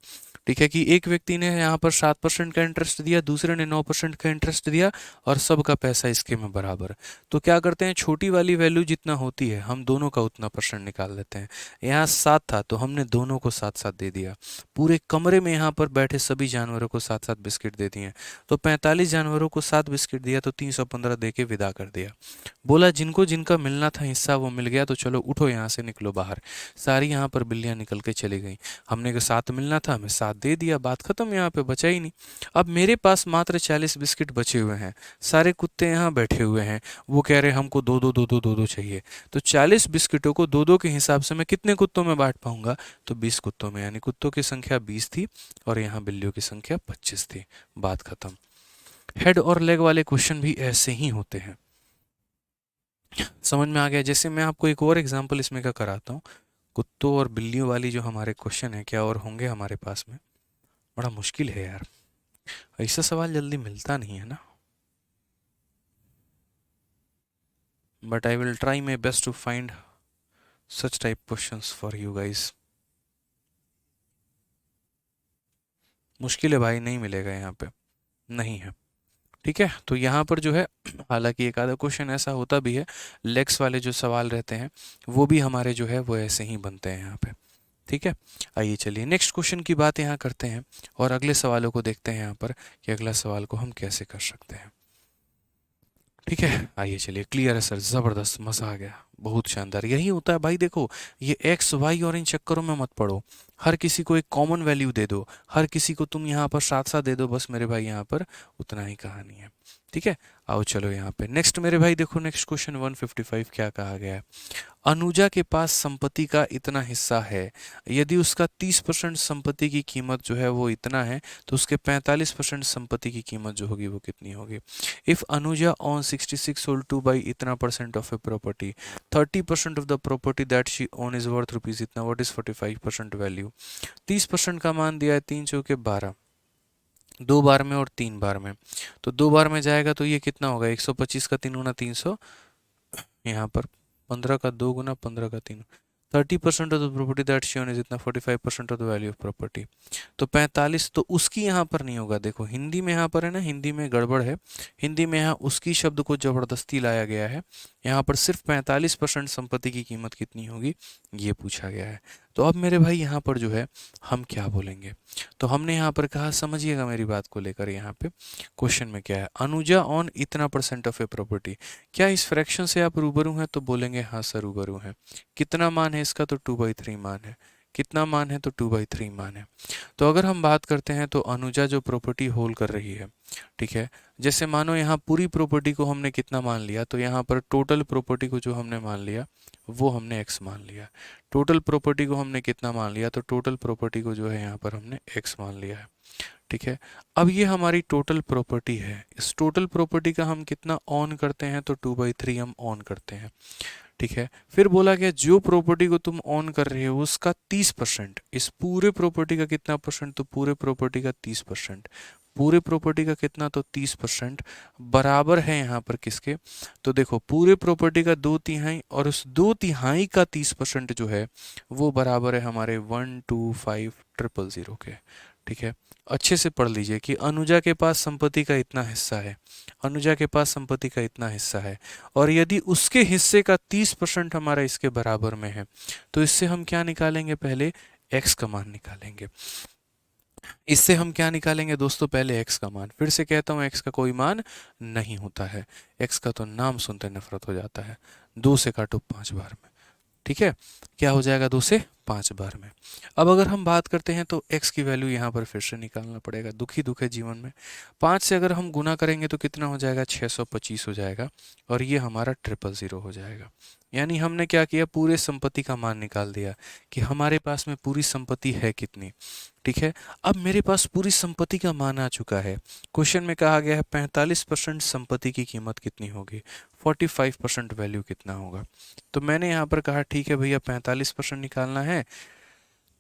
ठीक है, कि एक व्यक्ति ने यहाँ पर 7% का इंटरेस्ट दिया, दूसरे ने 9% का इंटरेस्ट दिया, और सबका पैसा इसके में बराबर। तो क्या करते हैं, छोटी वाली वैल्यू जितना होती है हम दोनों का उतना परसेंट निकाल लेते हैं। यहाँ 7 था तो हमने दोनों को 7-7 दे दिया। पूरे कमरे में यहाँ पर बैठे सभी जानवरों को 7-7 बिस्किट दे दिए। तो 45 जानवरों को 7 बिस्किट दिया, तो 315 दे के विदा कर दिया। बोला जिनको जिनका मिलना था हिस्सा वो मिल गया, तो चलो उठो यहाँ से, निकलो बाहर। सारी यहाँ पर बिल्लियाँ निकल के चली गई। हमने को 7 मिलना था, हमें 7 दे दिया, बात खत्म, यहाँ पे बचा ही नहीं। अब मेरे पास मात्र 40 बिस्किट बचे हुए हैं, सारे कुत्ते यहाँ बैठे हुए हैं, वो कह रहे हमको 2-2 चाहिए। तो 40 बिस्किटों को 2-2 के हिसाब से मैं कितने कुत्तों में बांट पाऊंगा? तो 20 कुत्तों में, यानी कुत्तों की संख्या 20 थी और यहाँ बिल्लियों की संख्या 25 थी। बात खत्म। हेड और लेग वाले क्वेश्चन भी ऐसे ही होते हैं। समझ में आ गया? जैसे मैं आपको एक और एग्जांपल इसमें का कराता हूँ। कुत्तों और बिल्लियों वाली जो हमारे क्वेश्चन है, क्या और होंगे हमारे पास में? बड़ा मुश्किल है यार, ऐसा सवाल जल्दी मिलता नहीं है ना। But I will try my best to find such type questions for you guys. मुश्किल है भाई, नहीं मिलेगा यहाँ पे, नहीं है, ठीक है। तो यहाँ पर जो है हालांकि एक आधा क्वेश्चन ऐसा होता भी है, लेग्स वाले जो सवाल रहते हैं वो भी हमारे जो है वो ऐसे ही बनते हैं यहाँ पे, ठीक है। आइए चलिए नेक्स्ट क्वेश्चन की बात यहाँ करते हैं और अगले सवालों को देखते हैं यहाँ पर कि अगला सवाल को हम कैसे कर सकते हैं, ठीक है। आइए चलिए, क्लियर है सर, ज़बरदस्त, मज़ा आ गया, बहुत शानदार। यही होता है भाई, देखो ये एक्स वाई और इन चक्करों में मत पड़ो, हर किसी को एक कॉमन वैल्यू दे दो, हर किसी को तुम यहाँ पर 7-7 दे दो, बस मेरे भाई यहाँ पर उतना ही कहानी है, ठीक है। आओ चलो यहाँ पे नेक्स्ट मेरे भाई, देखो नेक्स्ट क्वेश्चन 155 क्या कहा गया है। अनुजा के पास संपत्ति का इतना हिस्सा है, यदि उसका 30% संपत्ति की कीमत जो है वो इतना है, तो उसके 45% संपत्ति की कीमत जो होगी वो कितनी होगी? If Anuja own 66 sold to buy इतना percent of a property, 30% of the property that she own is worth rupees इतना, व्हाट इज 45% वैल्यू? 30% का मान दिया है, 3 चौके 12, 2 बार में और 3 बार में, तो 2 बार में जाएगा तो ये कितना होगा? 125 का 3 गुना 300, यहाँ पर 15 का 2 गुना 15 का 3, 30% of the property that she own is इतना, 45% of the value of property. तो 45 तो उसकी यहाँ पर नहीं होगा, देखो हिंदी में यहाँ पर है ना, हिंदी में गड़बड़ है, हिंदी में यहाँ उसकी शब्द को जबरदस्ती लाया गया है, यहाँ पर सिर्फ 45% संपत्ति की कीमत कितनी होगी ये पूछा गया है। तो अब मेरे भाई यहाँ पर जो है हम क्या बोलेंगे, तो हमने यहाँ पर कहा, समझिएगा मेरी बात को लेकर, यहाँ पे क्वेश्चन में क्या है, अनुजा ऑन इतना परसेंट ऑफ ए प्रॉपर्टी। क्या इस फ्रैक्शन से आप रूबरू हैं, तो बोलेंगे हाँ सर रूबरू हैं। कितना मान है इसका, तो 2/3 मान है। कितना मान है, तो 2/3 मान है। तो अगर हम बात करते हैं तो अनुजा जो प्रॉपर्टी होल्ड कर रही है, ठीक है, जैसे मानो यहाँ पूरी प्रॉपर्टी को हमने कितना मान लिया, तो यहाँ पर टोटल प्रॉपर्टी को जो हमने मान लिया वो हमने x मान लिया। टोटल प्रॉपर्टी को हमने कितना मान लिया, तो टोटल प्रॉपर्टी को जो है यहाँ पर हमने x मान लिया है, ठीक है। अब ये हमारी टोटल प्रॉपर्टी है, इस टोटल प्रॉपर्टी का हम कितना ऑन करते हैं, तो 2/3 हम ऑन करते हैं, ठीक है। फिर बोला गया जो प्रॉपर्टी को तुम ऑन कर रहे हो उसका 30%, इस पूरे प्रॉपर्टी का कितना परसेंट, तो पूरे प्रॉपर्टी का 30%। पूरे प्रॉपर्टी का कितना, तो 30% बराबर है यहाँ पर किसके, तो देखो पूरे प्रॉपर्टी का 2/3 और उस 2/3 का 30% जो है वो बराबर है हमारे 125,000 के, ठीक है। अच्छे से पढ़ लीजिए कि अनुजा के पास संपत्ति का इतना हिस्सा है, अनुजा के पास संपत्ति का इतना हिस्सा है, और यदि उसके हिस्से का 30% हमारा इसके बराबर में है, तो इससे हम क्या निकालेंगे, पहले x का मान निकालेंगे। इससे हम क्या निकालेंगे दोस्तों, पहले x का मान। फिर से कहता हूँ x का कोई मान नहीं होता है, x का तो नाम सुनते नफरत हो जाता है। 2 से काटो 5 बार में, ठीक है, क्या हो जाएगा 2 से 5 बार में। अब अगर हम बात करते हैं तो x की वैल्यू यहाँ पर फिर से निकालना पड़ेगा, दुख ही दुख है जीवन में। 5 से अगर हम गुना करेंगे तो कितना हो जाएगा, 625 हो जाएगा, और ये हमारा 000 हो जाएगा। यानी हमने क्या किया, पूरे संपत्ति का मान निकाल दिया कि हमारे पास में पूरी संपत्ति है कितनी, ठीक है। अब मेरे पास पूरी संपत्ति का मान आ चुका है। क्वेश्चन में कहा गया है 45% संपत्ति की कीमत कितनी होगी, 45% वैल्यू कितना होगा। तो मैंने यहाँ पर कहा ठीक है भैया 45% निकालना है,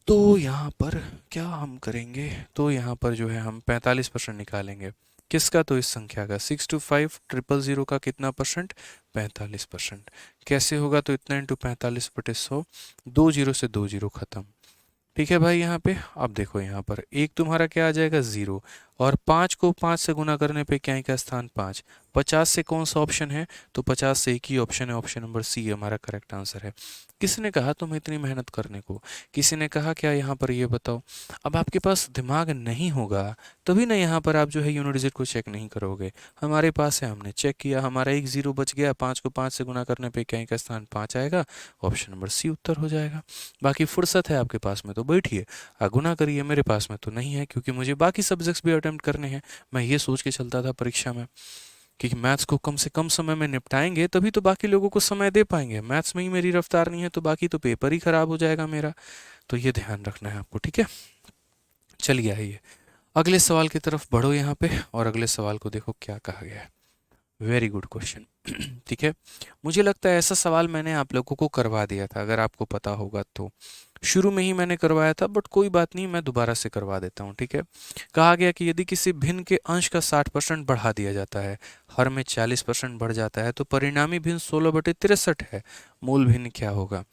तो यहाँ पर क्या हम करेंगे, तो यहाँ पर जो है हम 45% निकालेंगे। किसका, तो इस संख्या का, 625,000 का कितना परसेंट, 45%। कैसे होगा, तो इतना इंटू 45/100, 2 जीरो से 2 जीरो खत्म, ठीक है भाई। यहाँ पे अब देखो, यहाँ पर एक तुम्हारा क्या आ जाएगा, 0, और 5 को 5 से गुना करने पे क्या का स्थान 5। 50 से कौन सा ऑप्शन है, तो 50 से एक ही ऑप्शन है, ऑप्शन नंबर सी हमारा करेक्ट आंसर है। किसने कहा तुम्हें इतनी मेहनत करने को, किसी ने कहा क्या, यहाँ पर ये बताओ। अब आपके पास दिमाग नहीं होगा तभी ना यहाँ पर आप जो है यूनिट डिजिट को चेक नहीं करोगे। हमारे पास है, हमने चेक किया, हमारा एक 0 बच गया, 5 को 5 से गुना करने पे क्या का स्थान 5 आएगा, ऑप्शन नंबर सी उत्तर हो जाएगा। बाकी फुर्सत है आपके पास में तो बैठिए, गुना करिए, मेरे पास में तो नहीं है, क्योंकि मुझे बाकी सब्जेक्ट्स भी अटेम्प्ट करने हैं। मैं ये सोच के चलता था परीक्षा में कि मैथ्स को कम से कम समय में निपटाएंगे तभी तो बाकी लोगों को समय दे पाएंगे। मैथ्स में ही मेरी रफ्तार नहीं है तो बाकी तो पेपर ही खराब हो जाएगा मेरा। तो ये ध्यान रखना है आपको, ठीक है। चलिए आइए अगले सवाल की तरफ बढ़ो यहाँ पे, और अगले सवाल को देखो क्या कहा गया है। वेरी गुड क्वेश्चन, ठीक है। मुझे लगता है ऐसा सवाल मैंने आप लोगों को करवा दिया था, अगर आपको पता होगा तो शुरू में ही मैंने करवाया था, बट कोई बात नहीं, मैं दोबारा से करवा देता हूँ, ठीक है। कहा गया कि यदि किसी भिन्न के अंश का 60% बढ़ा दिया जाता है, हर में 40% बढ़ जाता है, तो परिणामी भिन्न 16/63 है। मूल भिन्न क्या होगा।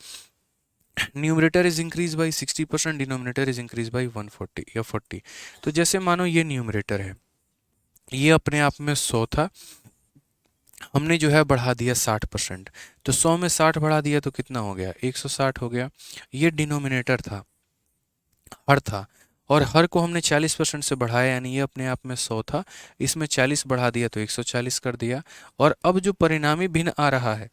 Numerator is increase by 60%, denominator is increase by 140 या 40। तो जैसे मानो ये न्यूमरेटर है, ये अपने आप में 100 था, हमने जो है बढ़ा दिया 60%, तो 100 में 60 बढ़ा दिया तो कितना हो गया, 160 हो गया। ये डिनोमिनेटर था, हर था, और हर को हमने 40% से बढ़ाया, यानी ये अपने आप में 100 था, इसमें 40 बढ़ा दिया तो 140 कर दिया। और अब जो परिणामी भिन्न आ रहा है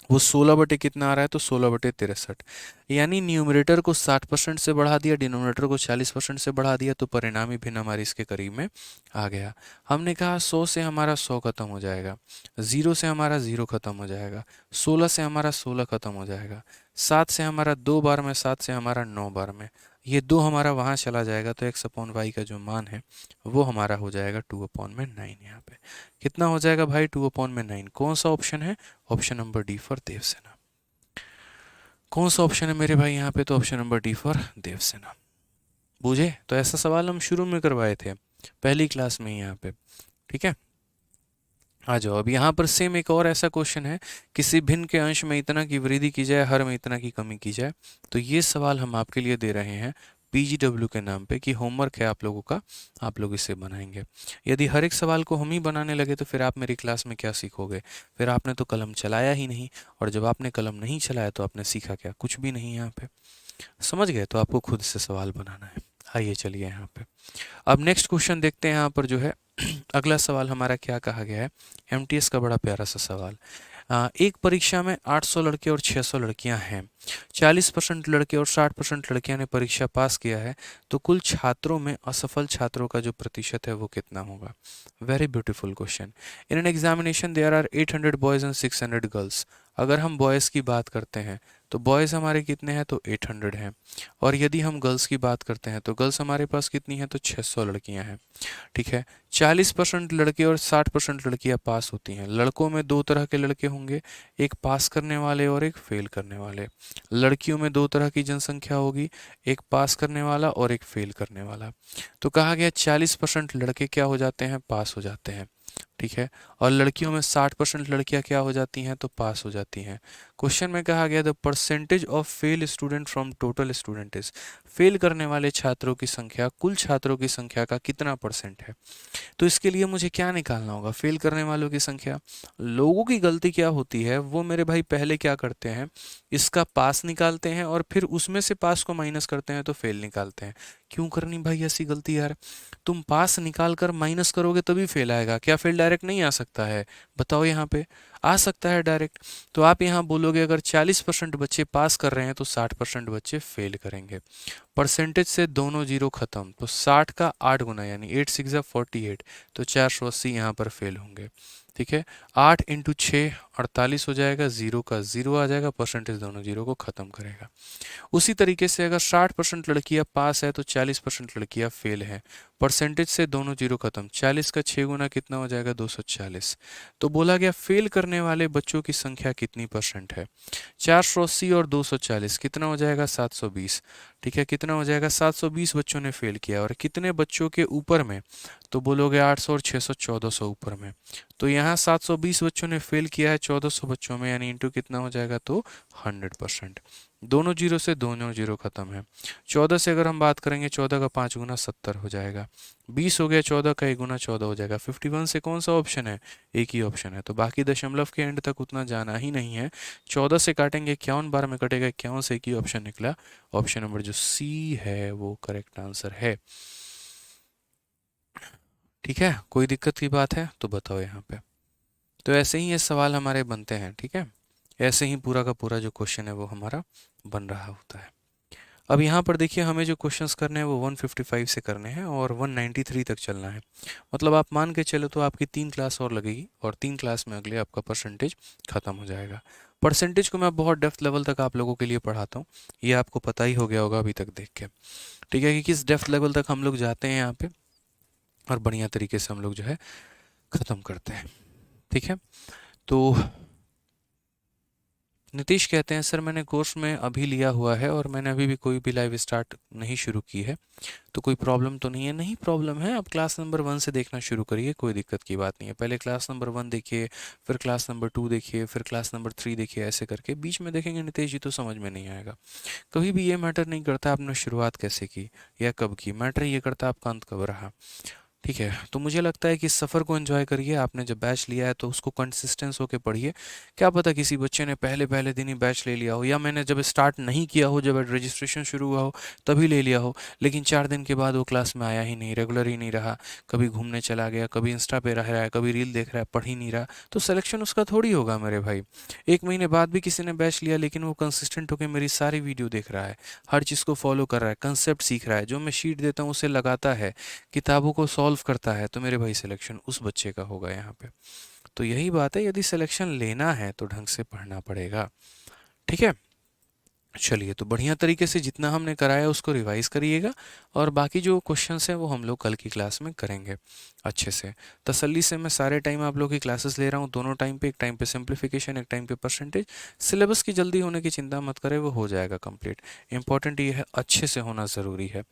वो 16 बटे कितना आ रहा है, तो 16/63। यानी न्यूमरेटर को 60% से बढ़ा दिया, डिनोमिनेटर को 40% से बढ़ा दिया, तो परिणामी भिन्न हमारे इसके करीब में आ गया। हमने कहा 100 से हमारा 100 खत्म हो जाएगा, 0 से हमारा 0 खत्म हो जाएगा, 16 से हमारा 16 खत्म हो जाएगा, 7 से हमारा 2 बार में, 7 से हमारा 9 बार में, ये 2 हमारा वहाँ चला जाएगा, तो x/y का जो मान है वो हमारा हो जाएगा 2/9। यहाँ पे कितना हो जाएगा भाई, 2/9। कौन सा ऑप्शन है, option number D for Devasena. कौन सा ऑप्शन है मेरे भाई यहाँ पे, तो option number D for Devasena. बूझे, तो ऐसा सवाल हम शुरू में करवाए थे पहली क्लास में यहाँ पे, ठीक है। आ जाओ, अब यहाँ पर सेम एक और ऐसा क्वेश्चन है, किसी भिन्न के अंश में इतना की वृद्धि की जाए, हर में इतना की कमी की जाए। तो ये सवाल हम आपके लिए दे रहे हैं PGW के नाम पे कि होमवर्क है आप लोगों का, आप लोग इसे बनाएंगे। यदि हर एक सवाल को हम ही बनाने लगे तो फिर आप मेरी क्लास में क्या सीखोगे? फिर आपने तो कलम चलाया ही नहीं, और जब आपने कलम नहीं चलाया तो आपने सीखा क्या? कुछ भी नहीं यहाँ पे। समझ गए? तो आपको खुद से सवाल बनाना है। आइए चलिए यहाँ पे अब नेक्स्ट क्वेश्चन देखते हैं। यहाँ पर जो है अगला सवाल हमारा क्या कहा गया है, एमटीएस का बड़ा प्यारा सा सवाल। एक परीक्षा में 800 लड़के और 600 लड़कियां हैं। 40% लड़के और 60% लड़कियां ने परीक्षा पास किया है, तो कुल छात्रों में असफल छात्रों का जो प्रतिशत है वो कितना होगा? Very beautiful question. In an examination there are 800 boys and 600 girls. अगर हम बॉयज़ की बात करते हैं तो बॉयज़ हमारे कितने हैं? तो 800 हैं। और यदि हम गर्ल्स की बात करते हैं तो गर्ल्स हमारे पास कितनी हैं? तो 600 लड़कियां हैं। ठीक है, 40% लड़के और 60% लड़कियां पास होती हैं। लड़कों में दो तरह के लड़के होंगे, एक पास करने वाले और एक फेल करने वाले। लड़कियों में दो तरह की जनसंख्या होगी, एक पास करने वाला और एक फेल करने वाला। तो कहा गया 40% लड़के क्या हो जाते हैं? पास हो जाते हैं। ठीक है, और लड़कियों में 60% लड़कियां क्या हो जाती हैं? तो पास हो जाती हैं। क्वेश्चन में कहा गया the percentage of fail student from total student is. Fail करने वाले छात्रों की संख्या कुल छात्रों की संख्या का कितना परसेंट है? तो इसके लिए मुझे क्या निकालना होगा? फेल करने वालों की संख्या। लोगों की गलती क्या होती है, वो मेरे भाई पहले क्या करते हैं, इसका पास निकालते हैं और फिर उसमें से पास को माइनस करते हैं तो फेल निकालते हैं। क्यों करनी भाई ऐसी गलती यार? तुम पास निकाल कर माइनस करोगे तभी फेल आएगा, क्या फेल डायरेक्ट नहीं आ सकता है? बताओ यहाँ पे, आ सकता है डायरेक्ट। तो आप यहाँ बोलोगे अगर 40% बच्चे पास कर रहे हैं तो 60% बच्चे फेल करेंगे। परसेंटेज से दोनों जीरो खत्म, तो 60 का 8 गुना यानी 8 6 48, तो 480 यहाँ पर फेल होंगे। ठीक है, 8 इंटू 6 48 हो जाएगा, जीरो का जीरो आ जाएगा, परसेंटेज दोनों जीरो को खत्म करेगा। उसी तरीके से अगर 60% लड़कियां पास है तो 40% लड़कियां फेल हैं। परसेंटेज से दोनों जीरो खत्म, 40 का 6 गुना कितना हो जाएगा? 240। तो बोला गया फेल करने वाले बच्चों की संख्या कितनी परसेंट है? 480 और 240 कितना हो जाएगा? 720। ठीक है, कितना हो जाएगा? 720 बच्चों ने फेल किया। और कितने बच्चों के ऊपर में? तो बोलोगे 800 और 600 1400 ऊपर में। तो यहाँ 720 बच्चों ने फेल किया है 1400 बच्चों में, यानी इंटू कितना हो जाएगा? तो 100%। दोनों जीरो से दोनों जीरो खत्म है। 14 से अगर हम बात करेंगे, 14 का 5 गुना 70 हो जाएगा। 20 हो गया, 14 का 1 गुना 14 हो जाएगा। 51 से कौन सा ऑप्शन है? एक ही ऑप्शन है। तो बाकी दशमलव के एंड तक उतना जाना ही नहीं है। 14 से काटेंगे 51 बार में कटेगा, 51 से एक ही ऑप्शन निकला। ऑप्शन नंबर जो सी है वो करेक्ट आंसर है। ठीक है, कोई दिक्कत की बात है तो बताओ यहाँ पे। तो ऐसे ही ये सवाल हमारे बनते हैं। ठीक है, ऐसे ही पूरा का पूरा जो क्वेश्चन है वो हमारा बन रहा होता है। अब यहाँ पर देखिए, हमें जो क्वेश्चंस करने हैं वो 155 से करने हैं और 193 तक चलना है। मतलब आप मान के चलो तो आपकी 3 क्लास और लगेगी और 3 क्लास में अगले आपका परसेंटेज खत्म हो जाएगा। परसेंटेज को मैं बहुत डेप्थ लेवल तक आप लोगों के लिए पढ़ाता हूँ, ये आपको पता ही हो गया होगा अभी तक देख के। ठीक है, कि किस डेप्थ लेवल तक हम लोग जाते हैं यहाँ पे, और बढ़िया तरीके से हम लोग जो है ख़त्म करते हैं। ठीक है, तो नीतीश कहते हैं सर मैंने कोर्स में अभी लिया हुआ है और मैंने अभी भी कोई भी लाइव स्टार्ट नहीं शुरू की है, तो कोई प्रॉब्लम तो नहीं है? नहीं प्रॉब्लम है, आप क्लास नंबर 1 से देखना शुरू करिए, कोई दिक्कत की बात नहीं है। पहले क्लास नंबर 1 देखिए, फिर क्लास नंबर 2 देखिए, फिर क्लास नंबर 3 देखिए, ऐसे करके बीच में देखेंगे नीतीश जी तो समझ में नहीं आएगा। कभी भी ये मैटर नहीं करता आपने शुरुआत कैसे की या कब की, मैटर ये करता आपका अंत कब रहा। ठीक है, तो मुझे लगता है कि इस सफ़र को एंजॉय करिए। आपने जब बैच लिया है तो उसको कंसिस्टेंस होकर पढ़िए। क्या पता किसी बच्चे ने पहले पहले दिन ही बैच ले लिया हो, या मैंने जब स्टार्ट नहीं किया हो, जब रजिस्ट्रेशन शुरू हुआ हो तभी ले लिया हो, लेकिन 4 दिन के बाद वो क्लास में आया ही नहीं, रेगुलर ही नहीं रहा, कभी घूमने चला गया, कभी इंस्टा पे रह रहा है, कभी रील देख रहा है, पढ़ ही नहीं रहा, तो सिलेक्शन उसका थोड़ी होगा मेरे भाई। 1 महीने बाद भी किसी ने बैच लिया लेकिन वो कंसिस्टेंट होकर मेरी सारी वीडियो देख रहा है, हर चीज़ को फॉलो कर रहा है, कंसेप्ट सीख रहा है, जो मैं शीट देता हूँ उसे लगाता है, किताबों को सॉल्व करता है, तो मेरे भाई सिलेक्शन उस बच्चे का होगा यहाँ पे। तो यही बात है, यदि सिलेक्शन लेना है तो ढंग से पढ़ना पड़ेगा। ठीक है, चलिए, तो बढ़िया तरीके से जितना हमने कराया उसको रिवाइज करिएगा, और बाकी जो क्वेश्चंस हैं वो हम लोग कल की क्लास में करेंगे। अच्छे से, तसल्ली से मैं सारे टाइम आप लोगों की क्लासेस ले रहा हूँ, दोनों टाइम पे, एक टाइम पे सिंप्लीफिकेशन, एक टाइम पे परसेंटेज। सिलेबस की जल्दी होने की चिंता मत करें, वो हो जाएगा कंप्लीट। इंपॉर्टेंट ये है अच्छे से होना ज़रूरी है,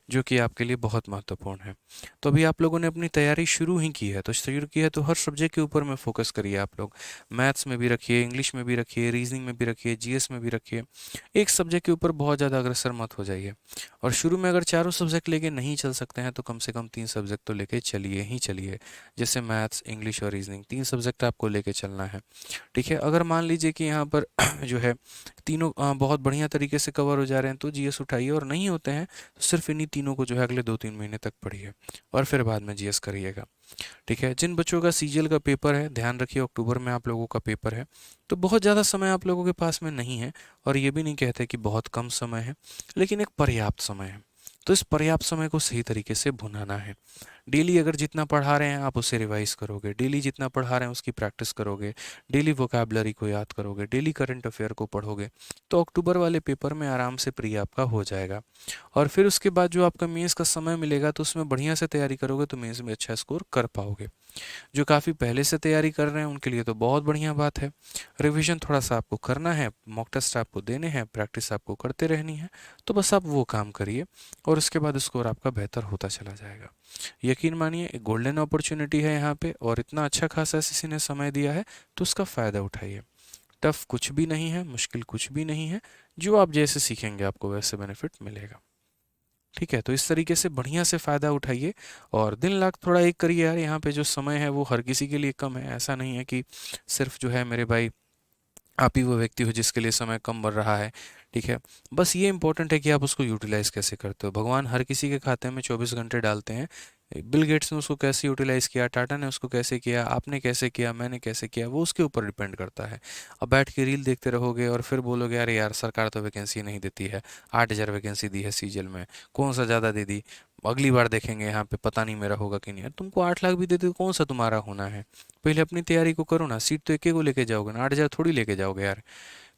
जो कि आपके लिए बहुत महत्वपूर्ण है। तो अभी आप लोगों ने अपनी तैयारी शुरू ही की है, तो शुरू की है तो हर सब्जेक्ट के ऊपर में फोकस करिए आप लोग। मैथ्स में भी रखिए, इंग्लिश में भी रखिए, रीजनिंग में भी रखिए, जीएस में भी रखिए। एक सब्जेक्ट के ऊपर बहुत ज़्यादा अग्रसर मत हो जाइए। और शुरू में अगर चारों सब्जेक्ट लेके नहीं चल सकते हैं तो कम से कम 3 सब्जेक्ट तो लेके चलिए ही चलिए। जैसे मैथ्स, इंग्लिश और रीजनिंग, 3 सब्जेक्ट आपको लेके चलना है। ठीक है, अगर मान लीजिए कि यहाँ पर जो है तीनों बहुत बढ़िया तरीके से कवर हो जा रहे हैं तो जीएस उठाइए, और नहीं होते हैं तो सिर्फ इन्हीं तीनों को जो है अगले 2-3 महीने तक पढ़िए, और फिर बाद में जीएस करिएगा। ठीक है, जिन बच्चों का सीजीएल का पेपर है, ध्यान रखिए अक्टूबर में आप लोगों का पेपर है, तो बहुत ज़्यादा समय आप लोगों के पास में नहीं है। और ये भी नहीं कहते कि बहुत कम समय है, लेकिन एक पर्याप्त समय है। तो इस पर्याप्त समय को सही तरीके से भुनाना है। डेली अगर जितना पढ़ा रहे हैं आप उसे रिवाइज करोगे, डेली जितना पढ़ा रहे हैं उसकी प्रैक्टिस करोगे, डेली वोकैबुलरी को याद करोगे, डेली करंट अफेयर को पढ़ोगे, तो अक्टूबर वाले पेपर में आराम से प्री आपका हो जाएगा। और फिर उसके बाद जो आपका मेंस का समय मिलेगा तो उसमें बढ़िया से तैयारी करोगे तो मेंस में अच्छा स्कोर कर पाओगे। जो काफ़ी पहले से तैयारी कर रहे हैं उनके लिए तो बहुत बढ़िया बात है। रिवीजन थोड़ा सा आपको करना है, मॉक टेस्ट आपको देने हैं, प्रैक्टिस आपको करते रहनी है, तो बस आप वो काम करिए और उसके बाद स्कोर आपका बेहतर होता चला जाएगा। यकीन मानिए एक गोल्डन अपॉर्चुनिटी है यहाँ पे, और इतना अच्छा खासा एसएससी ने समय दिया है तो उसका फ़ायदा उठाइए। टफ कुछ भी नहीं है, मुश्किल कुछ भी नहीं है, जो आप जैसे सीखेंगे आपको वैसे बेनिफिट मिलेगा। ठीक है, तो इस तरीके से बढ़िया से फ़ायदा उठाइए और दिन लाख थोड़ा एक करिए यार। यहाँ पे जो समय है वो हर किसी के लिए कम है, ऐसा नहीं है कि सिर्फ जो है मेरे भाई आप ही वो व्यक्ति हो जिसके लिए समय कम बढ़ रहा है। ठीक है, बस ये इंपॉर्टेंट है कि आप उसको यूटिलाइज कैसे करते हो। भगवान हर किसी के खाते में 24 घंटे डालते हैं। बिल गेट्स ने उसको कैसे यूटिलाइज किया, टाटा ने उसको कैसे किया, आपने कैसे किया, मैंने कैसे किया, वो उसके ऊपर डिपेंड करता है। अब बैठ के रील देखते रहोगे और फिर बोलोगे अरे यार सरकार तो वैकेंसी नहीं देती है, 8,000 वैकेंसी दी है सीजीएल में, कौन सा ज़्यादा दे दी, अगली बार देखेंगे यहाँ पे पता नहीं मेरा होगा कि नहीं। यार तुमको 8 लाख भी देते तो कौन सा तुम्हारा होना है। पहले अपनी तैयारी को करो ना, सीट तो एक को लेके जाओगे ना, 8,000 थोड़ी लेके जाओगे यार।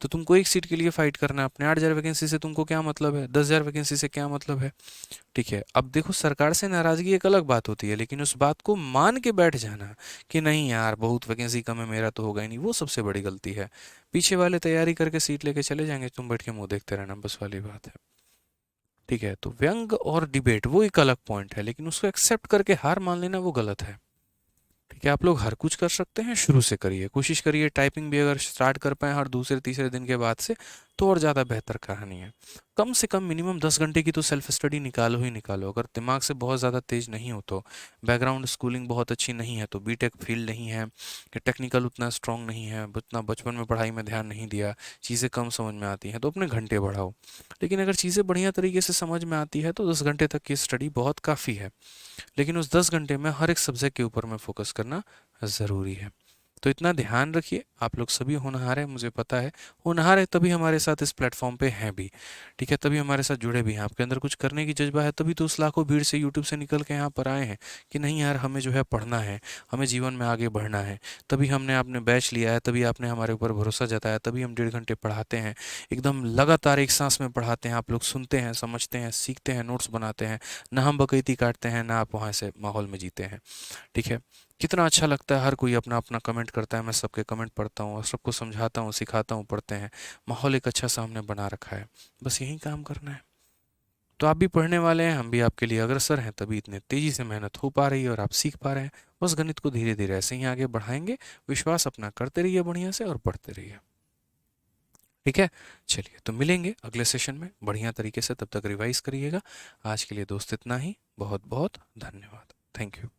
तो तुमको एक सीट के लिए फाइट करना है, अपने 8,000 वैकेंसी से तुमको क्या मतलब है, 10,000 वैकेंसी से क्या मतलब है। ठीक है, अब देखो सरकार से नाराजगी एक अलग बात होती है, लेकिन उस बात को मान के बैठ जाना कि नहीं यार बहुत वैकेंसी कम है, मेरा तो होगा ही नहीं, वो सबसे बड़ी गलती है। पीछे वाले तैयारी करके सीट लेके चले जाएंगे, तुम बैठ के मुंह देखते रहना, बस वाली बात है। ठीक है, तो व्यंग और डिबेट वो एक अलग पॉइंट है, लेकिन उसको एक्सेप्ट करके हार मान लेना वो गलत है। ठीक है, आप लोग हर कुछ कर सकते हैं, शुरू से करिए, कोशिश करिए टाइपिंग भी अगर स्टार्ट कर पाएँ हर दूसरे तीसरे दिन के बाद से तो और ज़्यादा बेहतर कहानी है। कम से कम मिनिमम 10 घंटे की तो सेल्फ स्टडी निकालो ही निकालो। अगर दिमाग से बहुत ज़्यादा तेज नहीं हो तो, बैकग्राउंड स्कूलिंग बहुत अच्छी नहीं है तो, बीटेक फील्ड नहीं है, कि टेक्निकल उतना स्ट्रांग नहीं है, उतना बचपन में पढ़ाई में ध्यान नहीं दिया, चीज़ें कम समझ में आती हैं तो अपने घंटे बढ़ाओ। लेकिन अगर चीज़ें बढ़िया तरीके से समझ में आती है तो 10 घंटे तक की स्टडी बहुत काफ़ी है। लेकिन उस 10 घंटे में हर एक सब्जेक्ट के ऊपर में फोकस करना ज़रूरी है। तो इतना ध्यान रखिए, आप लोग सभी होनहार हैं, मुझे पता है। होनहार है तभी हमारे साथ इस प्लेटफॉर्म पे हैं भी। ठीक है, तभी हमारे साथ जुड़े भी हैं। आपके अंदर कुछ करने की जज्बा है तभी तो उस लाखों भीड़ से यूट्यूब से निकल के यहाँ पर आए हैं कि नहीं यार हमें जो है पढ़ना है, हमें जीवन में आगे बढ़ना है। तभी हमने आपने बैच लिया है, तभी आपने हमारे ऊपर भरोसा जताया, तभी हम 1.5 घंटे पढ़ाते हैं, एकदम लगातार एक सांस में पढ़ाते हैं। आप लोग सुनते हैं, समझते हैं, सीखते हैं, नोट्स बनाते हैं। ना हम बकैती काटते हैं, ना आप वहाँ से माहौल में जीते हैं। ठीक है, कितना अच्छा लगता है, हर कोई अपना अपना कमेंट करता है, मैं सबके कमेंट पढ़ता हूँ और सबको समझाता हूँ, सिखाता हूँ, पढ़ते हैं। माहौल एक अच्छा सा हमने बना रखा है, बस यही काम करना है। तो आप भी पढ़ने वाले हैं, हम भी आपके लिए अग्रसर हैं, तभी इतने तेजी से मेहनत हो पा रही है और आप सीख पा रहे हैं। बस गणित को धीरे धीरे ऐसे ही आगे बढ़ाएंगे। विश्वास अपना करते रहिए बढ़िया से और पढ़ते रहिए। ठीक है, चलिए तो मिलेंगे अगले सेशन में बढ़िया तरीके से, तब तक रिवाइज करिएगा। आज के लिए दोस्त इतना ही, बहुत बहुत धन्यवाद, थैंक यू।